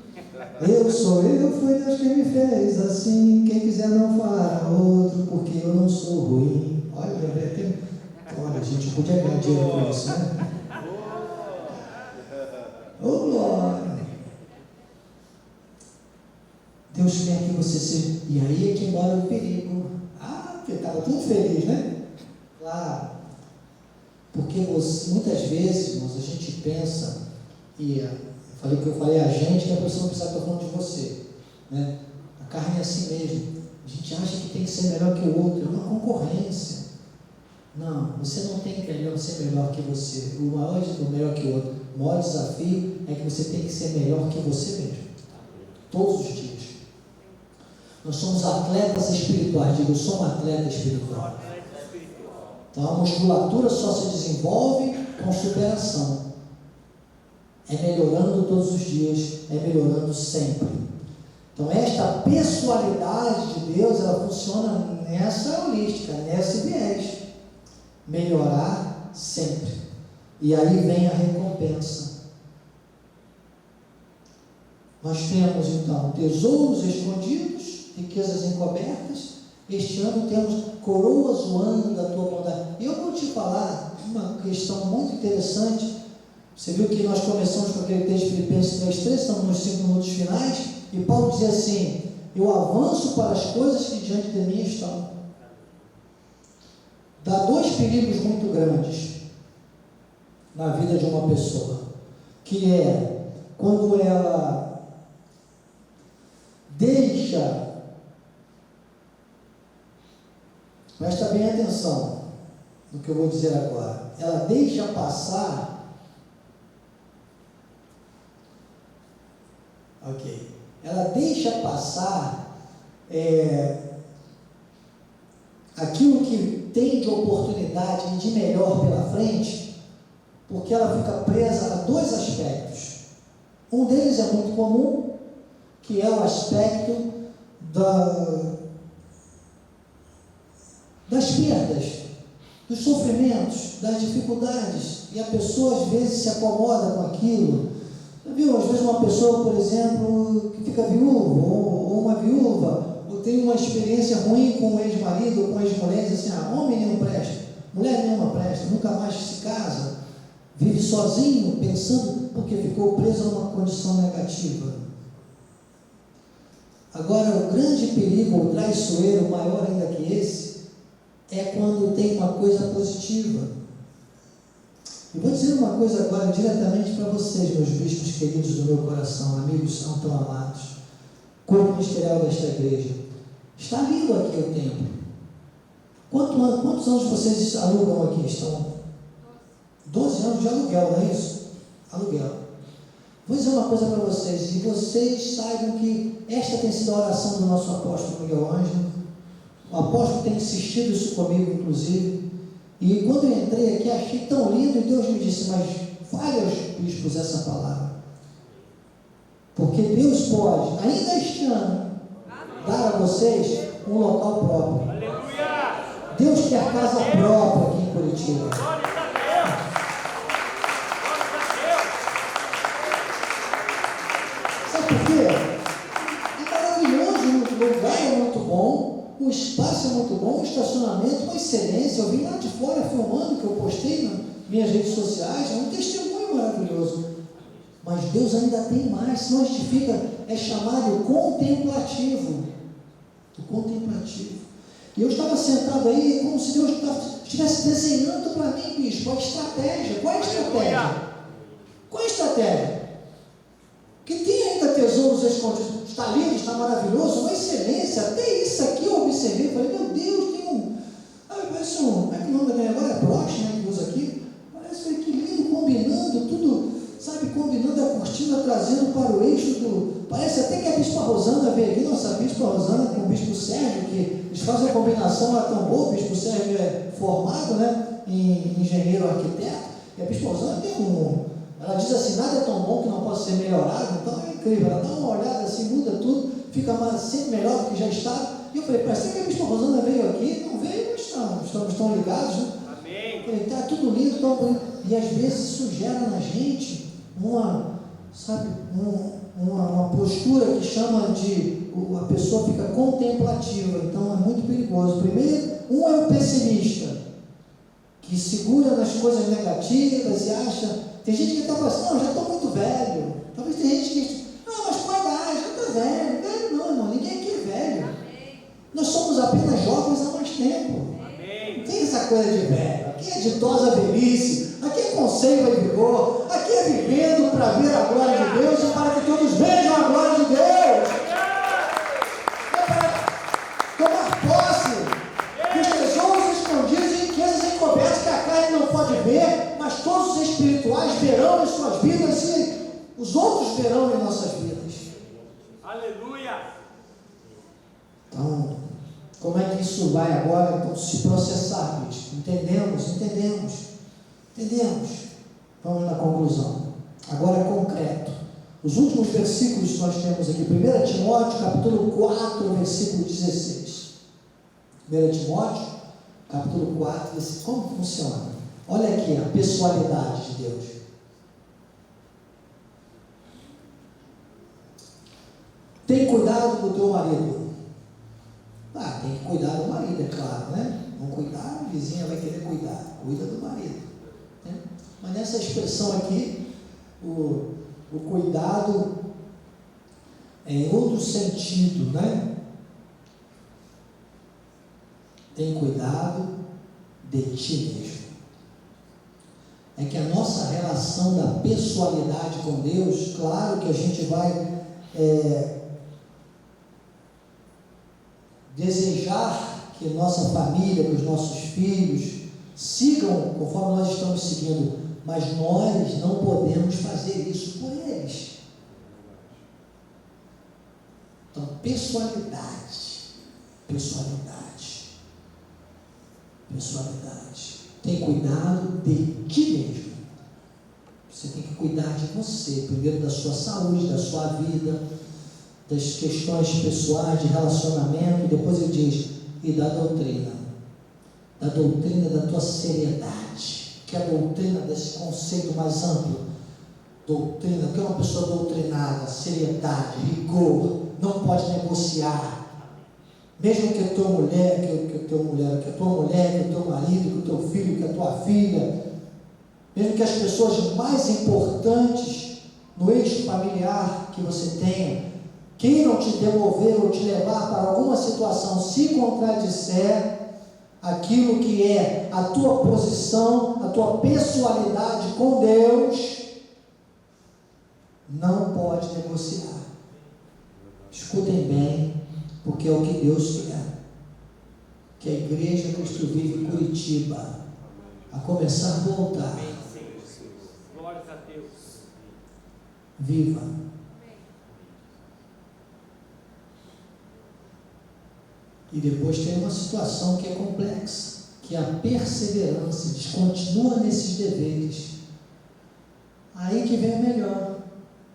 Eu sou eu, foi Deus quem me fez assim, quem quiser não fará outro, porque eu não sou ruim. Olha, a gente podia ganhar dinheiro com isso, né? Ô, glória! Deus quer que você seja. E aí é que mora o perigo. Porque estava tudo feliz, né? Claro. Porque muitas vezes, irmãos, a gente pensa, e eu falei a gente, que a pessoa não precisa estar falando de você, né? A carne é assim mesmo. A gente acha que tem que ser melhor que o outro, é uma concorrência. Não, você não tem que ser melhor que você. O melhor que o outro. O maior desafio é que você tem que ser melhor que você mesmo. Todos os dias. Nós somos atletas espirituais. Digo, eu sou um atleta espiritual. Então a musculatura só se desenvolve com superação. É melhorando todos os dias, é melhorando sempre. Então esta pessoalidade de Deus, ela funciona nessa holística, nesse viés. Melhorar sempre. E aí vem a recompensa. Nós temos então tesouros escondidos, riquezas encobertas. Este ano temos coroas zoando da tua bondade. E eu vou te falar uma questão muito interessante. Você viu que nós começamos com aquele texto de Filipenses 3,3, estamos nos 5 minutos finais, e Paulo dizia assim: eu avanço para as coisas que diante de mim estão. Dá dois perigos muito grandes na vida de uma pessoa, que é quando ela deixa, presta bem atenção no que eu vou dizer agora, ela deixa passar, ela deixa passar aquilo que tem de oportunidade e de melhor pela frente, porque ela fica presa a dois aspectos. Um deles é muito comum, que é o aspecto das perdas, dos sofrimentos, das dificuldades, e a pessoa às vezes se acomoda com aquilo. Já viu, às vezes uma pessoa, por exemplo, que fica viúva, ou uma viúva, ou tem uma experiência ruim com o ex-marido ou com a ex-mulher, diz assim, homem nenhum presta, mulher nenhuma presta, nunca mais se casa, vive sozinho, pensando, porque ficou preso a uma condição negativa. Agora, o grande perigo, o traiçoeiro, maior ainda que esse, é quando tem uma coisa positiva. E vou dizer uma coisa agora diretamente para vocês, meus bispos queridos do meu coração, amigos tão amados, corpo ministerial desta igreja. Está lindo aqui o templo. Quantos anos vocês alugam aqui? Estão 12 anos de aluguel, não é isso? Aluguel. Vou dizer uma coisa para vocês, e vocês saibam que esta tem sido a oração do nosso apóstolo Miguel Ângelo. O apóstolo tem insistido isso comigo, inclusive. E quando eu entrei aqui, achei tão lindo, e Deus me disse, mas fale aos bispos essa palavra. Porque Deus pode, ainda este ano, dar a vocês um local próprio. Aleluia! Deus quer casa própria aqui em Curitiba. Glória a Deus! Sabe por quê? É maravilhoso, o lugar é muito bom, o espaço é muito bom, o estacionamento, uma excelência. Eu vim lá de fora filmando, que eu postei nas minhas redes sociais, é um testemunho maravilhoso. Mas Deus ainda tem mais, senão a gente fica, é chamado contemplativo. O contemplativo. E eu estava sentado aí, como se Deus estivesse desenhando para mim, bispo, a estratégia. Qual é a estratégia? Qual é a estratégia? Porque tem ainda tesouros escondidos. Está lindo, está maravilhoso, uma excelência. Até isso aqui eu observei, falei, meu Deus, tem um. Parece um. Como é que o nome daquele agora? É broche, né? Que usa aqui. Parece que lindo, combinando tudo. Sabe, combinando a cortina, trazendo para o eixo do... Parece até que a Bispa Rosana veio aqui, nossa Bispa Rosana com o Bispo Sérgio, que eles fazem uma combinação lá tão boa. O Bispo Sérgio é formado, né, em engenheiro arquiteto, e a Bispa Rosana tem um... Ela diz assim, nada é tão bom que não possa ser melhorado, então é incrível. Ela dá uma olhada assim, muda tudo, fica sempre melhor do que já está. E eu falei, parece que a Bispa Rosana veio aqui, não veio, mas estamos tão ligados, né? Amém. Falei, está tudo lindo, tão bonito. E às vezes isso gera na gente uma postura que chama de, a pessoa fica contemplativa, então é muito perigoso. Primeiro, é o pessimista, que segura nas coisas negativas e acha, tem gente que está falando assim, não, já estou muito velho. Talvez tem gente que, não, mas com a idade, já está velho. Velho não, irmão, ninguém aqui é velho. Nós somos apenas jovens há mais tempo. Não tem essa coisa de velho, aqui é ditosa velhice, aqui é conselho e vigor, aqui é vivendo para ver a glória de Deus e para que todos vejam a glória de Deus. É para tomar posse dos tesouros escondidos e riquezas encobertas que a carne não pode ver, mas todos os espirituais verão em suas vidas e os outros verão em nossas vidas. Aleluia! Então, como é que isso vai agora então, se processar, bispo? Entendemos. Vamos na conclusão. Agora é concreto. Os últimos versículos que nós temos aqui, 1 Timóteo, capítulo 4, versículo 16. 1 Timóteo, capítulo 4, como funciona? Olha aqui a pessoalidade de Deus. Tem cuidado do teu marido. Tem que cuidar do marido, é claro, né? Não cuidar, a vizinha vai querer cuidar. Cuida do marido. Né? Mas nessa expressão aqui, o cuidado é em outro sentido, né? Tem cuidado de ti mesmo. É que a nossa relação da pessoalidade com Deus, claro que a gente vai desejar que nossa família, que os nossos filhos sigam conforme nós estamos seguindo, mas nós não podemos fazer isso por eles. Então, pessoalidade. Tem cuidado de ti mesmo. Você tem que cuidar de você, primeiro da sua saúde, da sua vida, das questões pessoais, de relacionamento. Depois ele diz, e da doutrina da tua seriedade, que é a doutrina desse conceito mais amplo. Doutrina, que é uma pessoa doutrinada, seriedade, rigor, não pode negociar. Mesmo que a tua mulher, que o teu marido, que o teu filho, que a tua filha, mesmo que as pessoas mais importantes no eixo familiar que você tenha, queiram te demover ou te levar para alguma situação, se contradisser aquilo que é a tua posição, a tua pessoalidade com Deus, não pode negociar. Escutem bem, porque é o que Deus quer. Que a Igreja Cristo Vive em Curitiba, a começar a voltar, Glórias a Deus. viva. E depois tem uma situação que é complexa, que é a perseverança. Eles continuam nesses deveres. Aí que vem o melhor.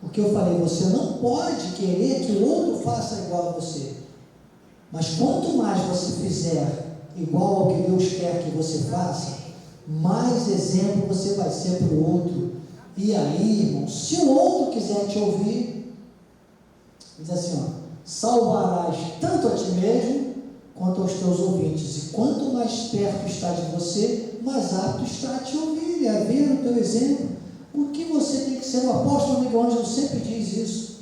Porque eu falei, você não pode querer que o outro faça igual a você. Mas quanto mais você fizer igual ao que Deus quer que você faça, mais exemplo você vai ser para o outro. E aí, irmão, se o outro quiser te ouvir, diz assim, ó, salvarás tanto a ti mesmo quanto aos teus ouvintes. E quanto mais perto está de você, mais apto está a te ouvir e a ver o teu exemplo. O que você tem que ser? O apóstolo Miguel Ângelo sempre diz isso.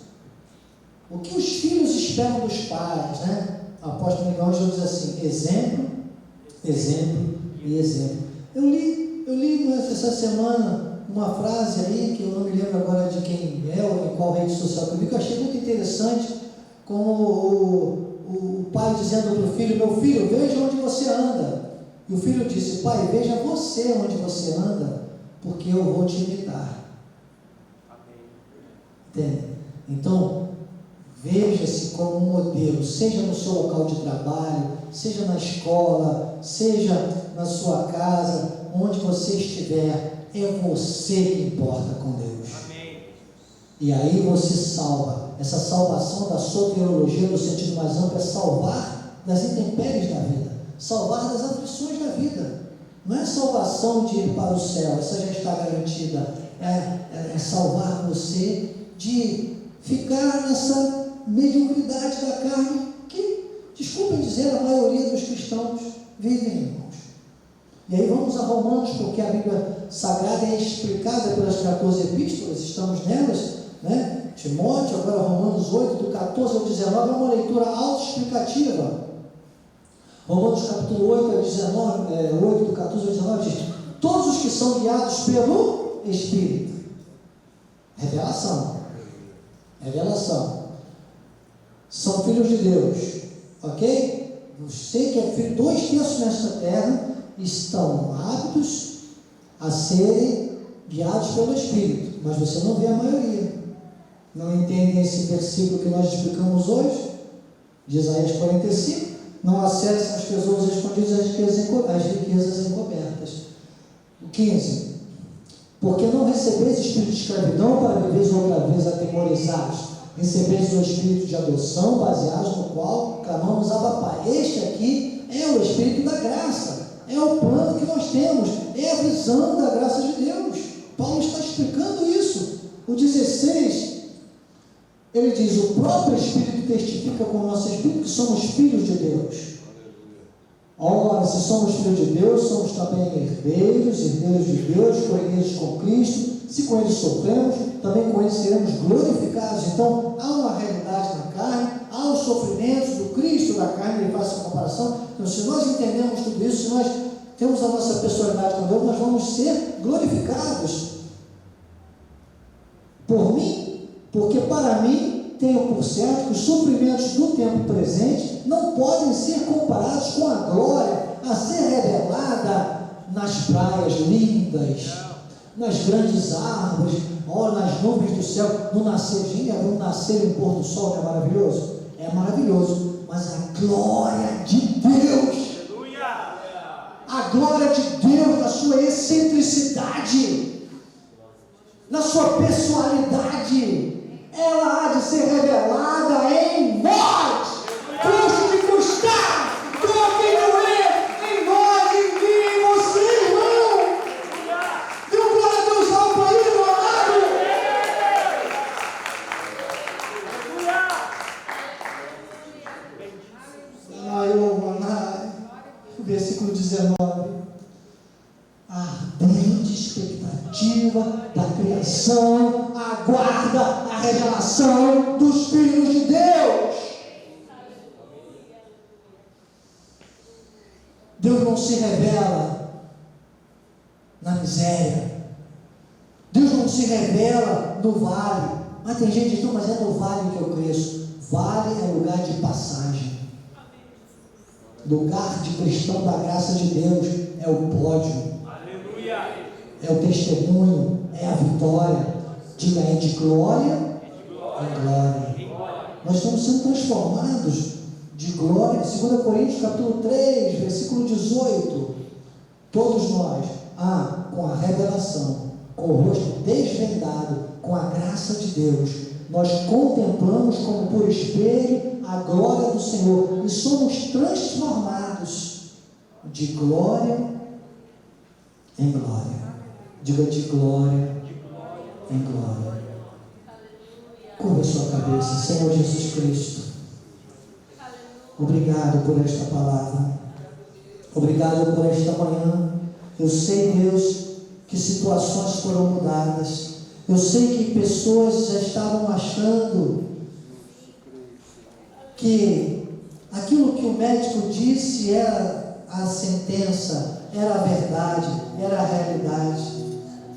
O que os filhos esperam dos pais, né? O apóstolo Miguel Ângelo diz assim, exemplo, exemplo e exemplo. Eu li essa semana uma frase aí, que eu não me lembro agora de quem é ou em qual rede social que eu vi, que eu achei muito interessante, como o pai dizendo para o filho, meu filho, veja onde você anda. E o filho disse, pai, veja você onde você anda, porque eu vou te imitar. Entende? Então, veja-se como um modelo, seja no seu local de trabalho, seja na escola, seja na sua casa, onde você estiver, é você que importa com Deus. Amém. E aí você salva. Essa salvação da soteriologia, no sentido mais amplo, é salvar das intempéries da vida, salvar das aflições da vida. Não é salvação de ir para o céu, essa já está garantida. É salvar você de ficar nessa mediocridade da carne que, desculpem dizer, a maioria dos cristãos vivem, irmãos. E aí vamos a Romanos, porque a Bíblia Sagrada é explicada pelas 14 epístolas, estamos nelas, né? Timóteo, agora Romanos 8, do 14 ao 19, é uma leitura autoexplicativa. Romanos capítulo 8, 8 do 14 ao 19 diz, todos os que são guiados pelo Espírito, revelação, são filhos de Deus, ok? Você que é filho, 2/3 nesta terra, estão aptos a serem guiados pelo Espírito, mas você não vê a maioria. Não entendem esse versículo que nós explicamos hoje, de Isaías 45, não acessam os tesouros escondidos, as riquezas encobertas. O 15, porque não recebeis espírito de escravidão para viveres outra vez atemorizados, recebeis o espírito de adoção, baseados no qual clamamos Abba Pai. Este aqui é o espírito da graça, é o plano que nós temos, é a visão da graça de Deus. Paulo está explicando isso. O 16, ele diz, o próprio Espírito testifica com o nosso Espírito que somos filhos de Deus. Ora, se somos filhos de Deus, somos também herdeiros de Deus, co-herdeiros com Cristo. Se com Ele sofremos, também com Ele seremos glorificados. Então, há uma realidade na carne, há os sofrimentos do Cristo da carne, ele faz essa comparação. Então, se nós entendemos tudo isso, se nós temos a nossa personalidade com Deus, nós vamos ser glorificados. Por mim, porque para mim, tenho por certo que os sofrimentos do tempo presente não podem ser comparados com a glória a ser revelada nas praias lindas, nas grandes árvores, nas nuvens do céu, no nascer, no nascer e no pôr do sol, não é maravilhoso? É maravilhoso, mas a glória de Deus, a glória de Deus na sua excentricidade, na sua personalidade, ela há de ser revelada em nós, custe que custar, continue em nós, em mim, em você, irmão. Dê um glória a Deus alto aí, meu amado. Versículo 19. Ardente expectativa da criação aguarda a revelação dos filhos de Deus. Deus não se revela na miséria. Deus não se revela no vale. Mas tem gente que diz, mas é no vale que eu cresço. Vale é lugar de passagem. Lugar de cristão da graça de Deus é o pódio. Aleluia. É o testemunho, é a vitória. Diga, é de glória em glória. Nós estamos sendo transformados de glória. 2 Coríntios capítulo 3, versículo 18. Todos nós, com a revelação com o rosto desvendado, com a graça de Deus, nós contemplamos como por espelho a glória do Senhor e somos transformados de glória em glória. Diga: de glória em glória. Curva a sua cabeça. Senhor Jesus Cristo, obrigado por esta palavra, obrigado por esta manhã. Eu sei, Deus, que situações foram mudadas. Eu sei que pessoas já estavam achando que aquilo que o médico disse era a sentença, era a verdade, era a realidade.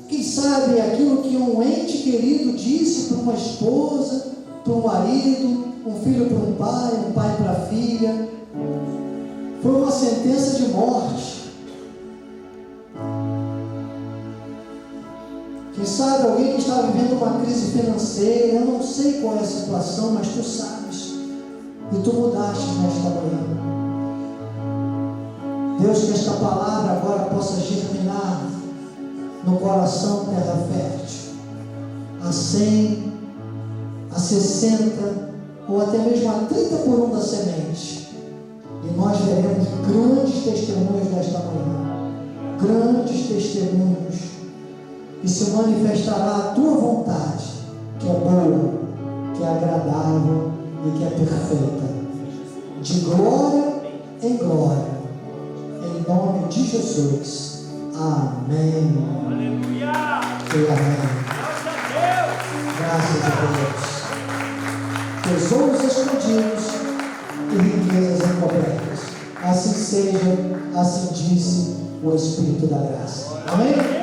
Quem sabe aquilo que um ente querido disse para uma esposa, para um marido, um filho para um pai para a filha, foi uma sentença de morte. Quem sabe alguém que está vivendo uma crise financeira, eu não sei qual é a situação, mas tu sabes, e tu mudaste nesta manhã. Deus, que esta palavra agora possa germinar no coração terra fértil, a 100, a 60 ou até mesmo a 30 por 1 da semente, e nós veremos grandes testemunhos desta manhã, grandes testemunhos, e se manifestará a tua vontade, que é boa, que é agradável e que é perfeita, de glória em glória, em nome de Jesus. Amém. Aleluia. E amém. Graças a Deus. Graças a Deus. Tesouros escondidos e riquezas encobertas. Assim seja, assim disse o Espírito da graça. Amém?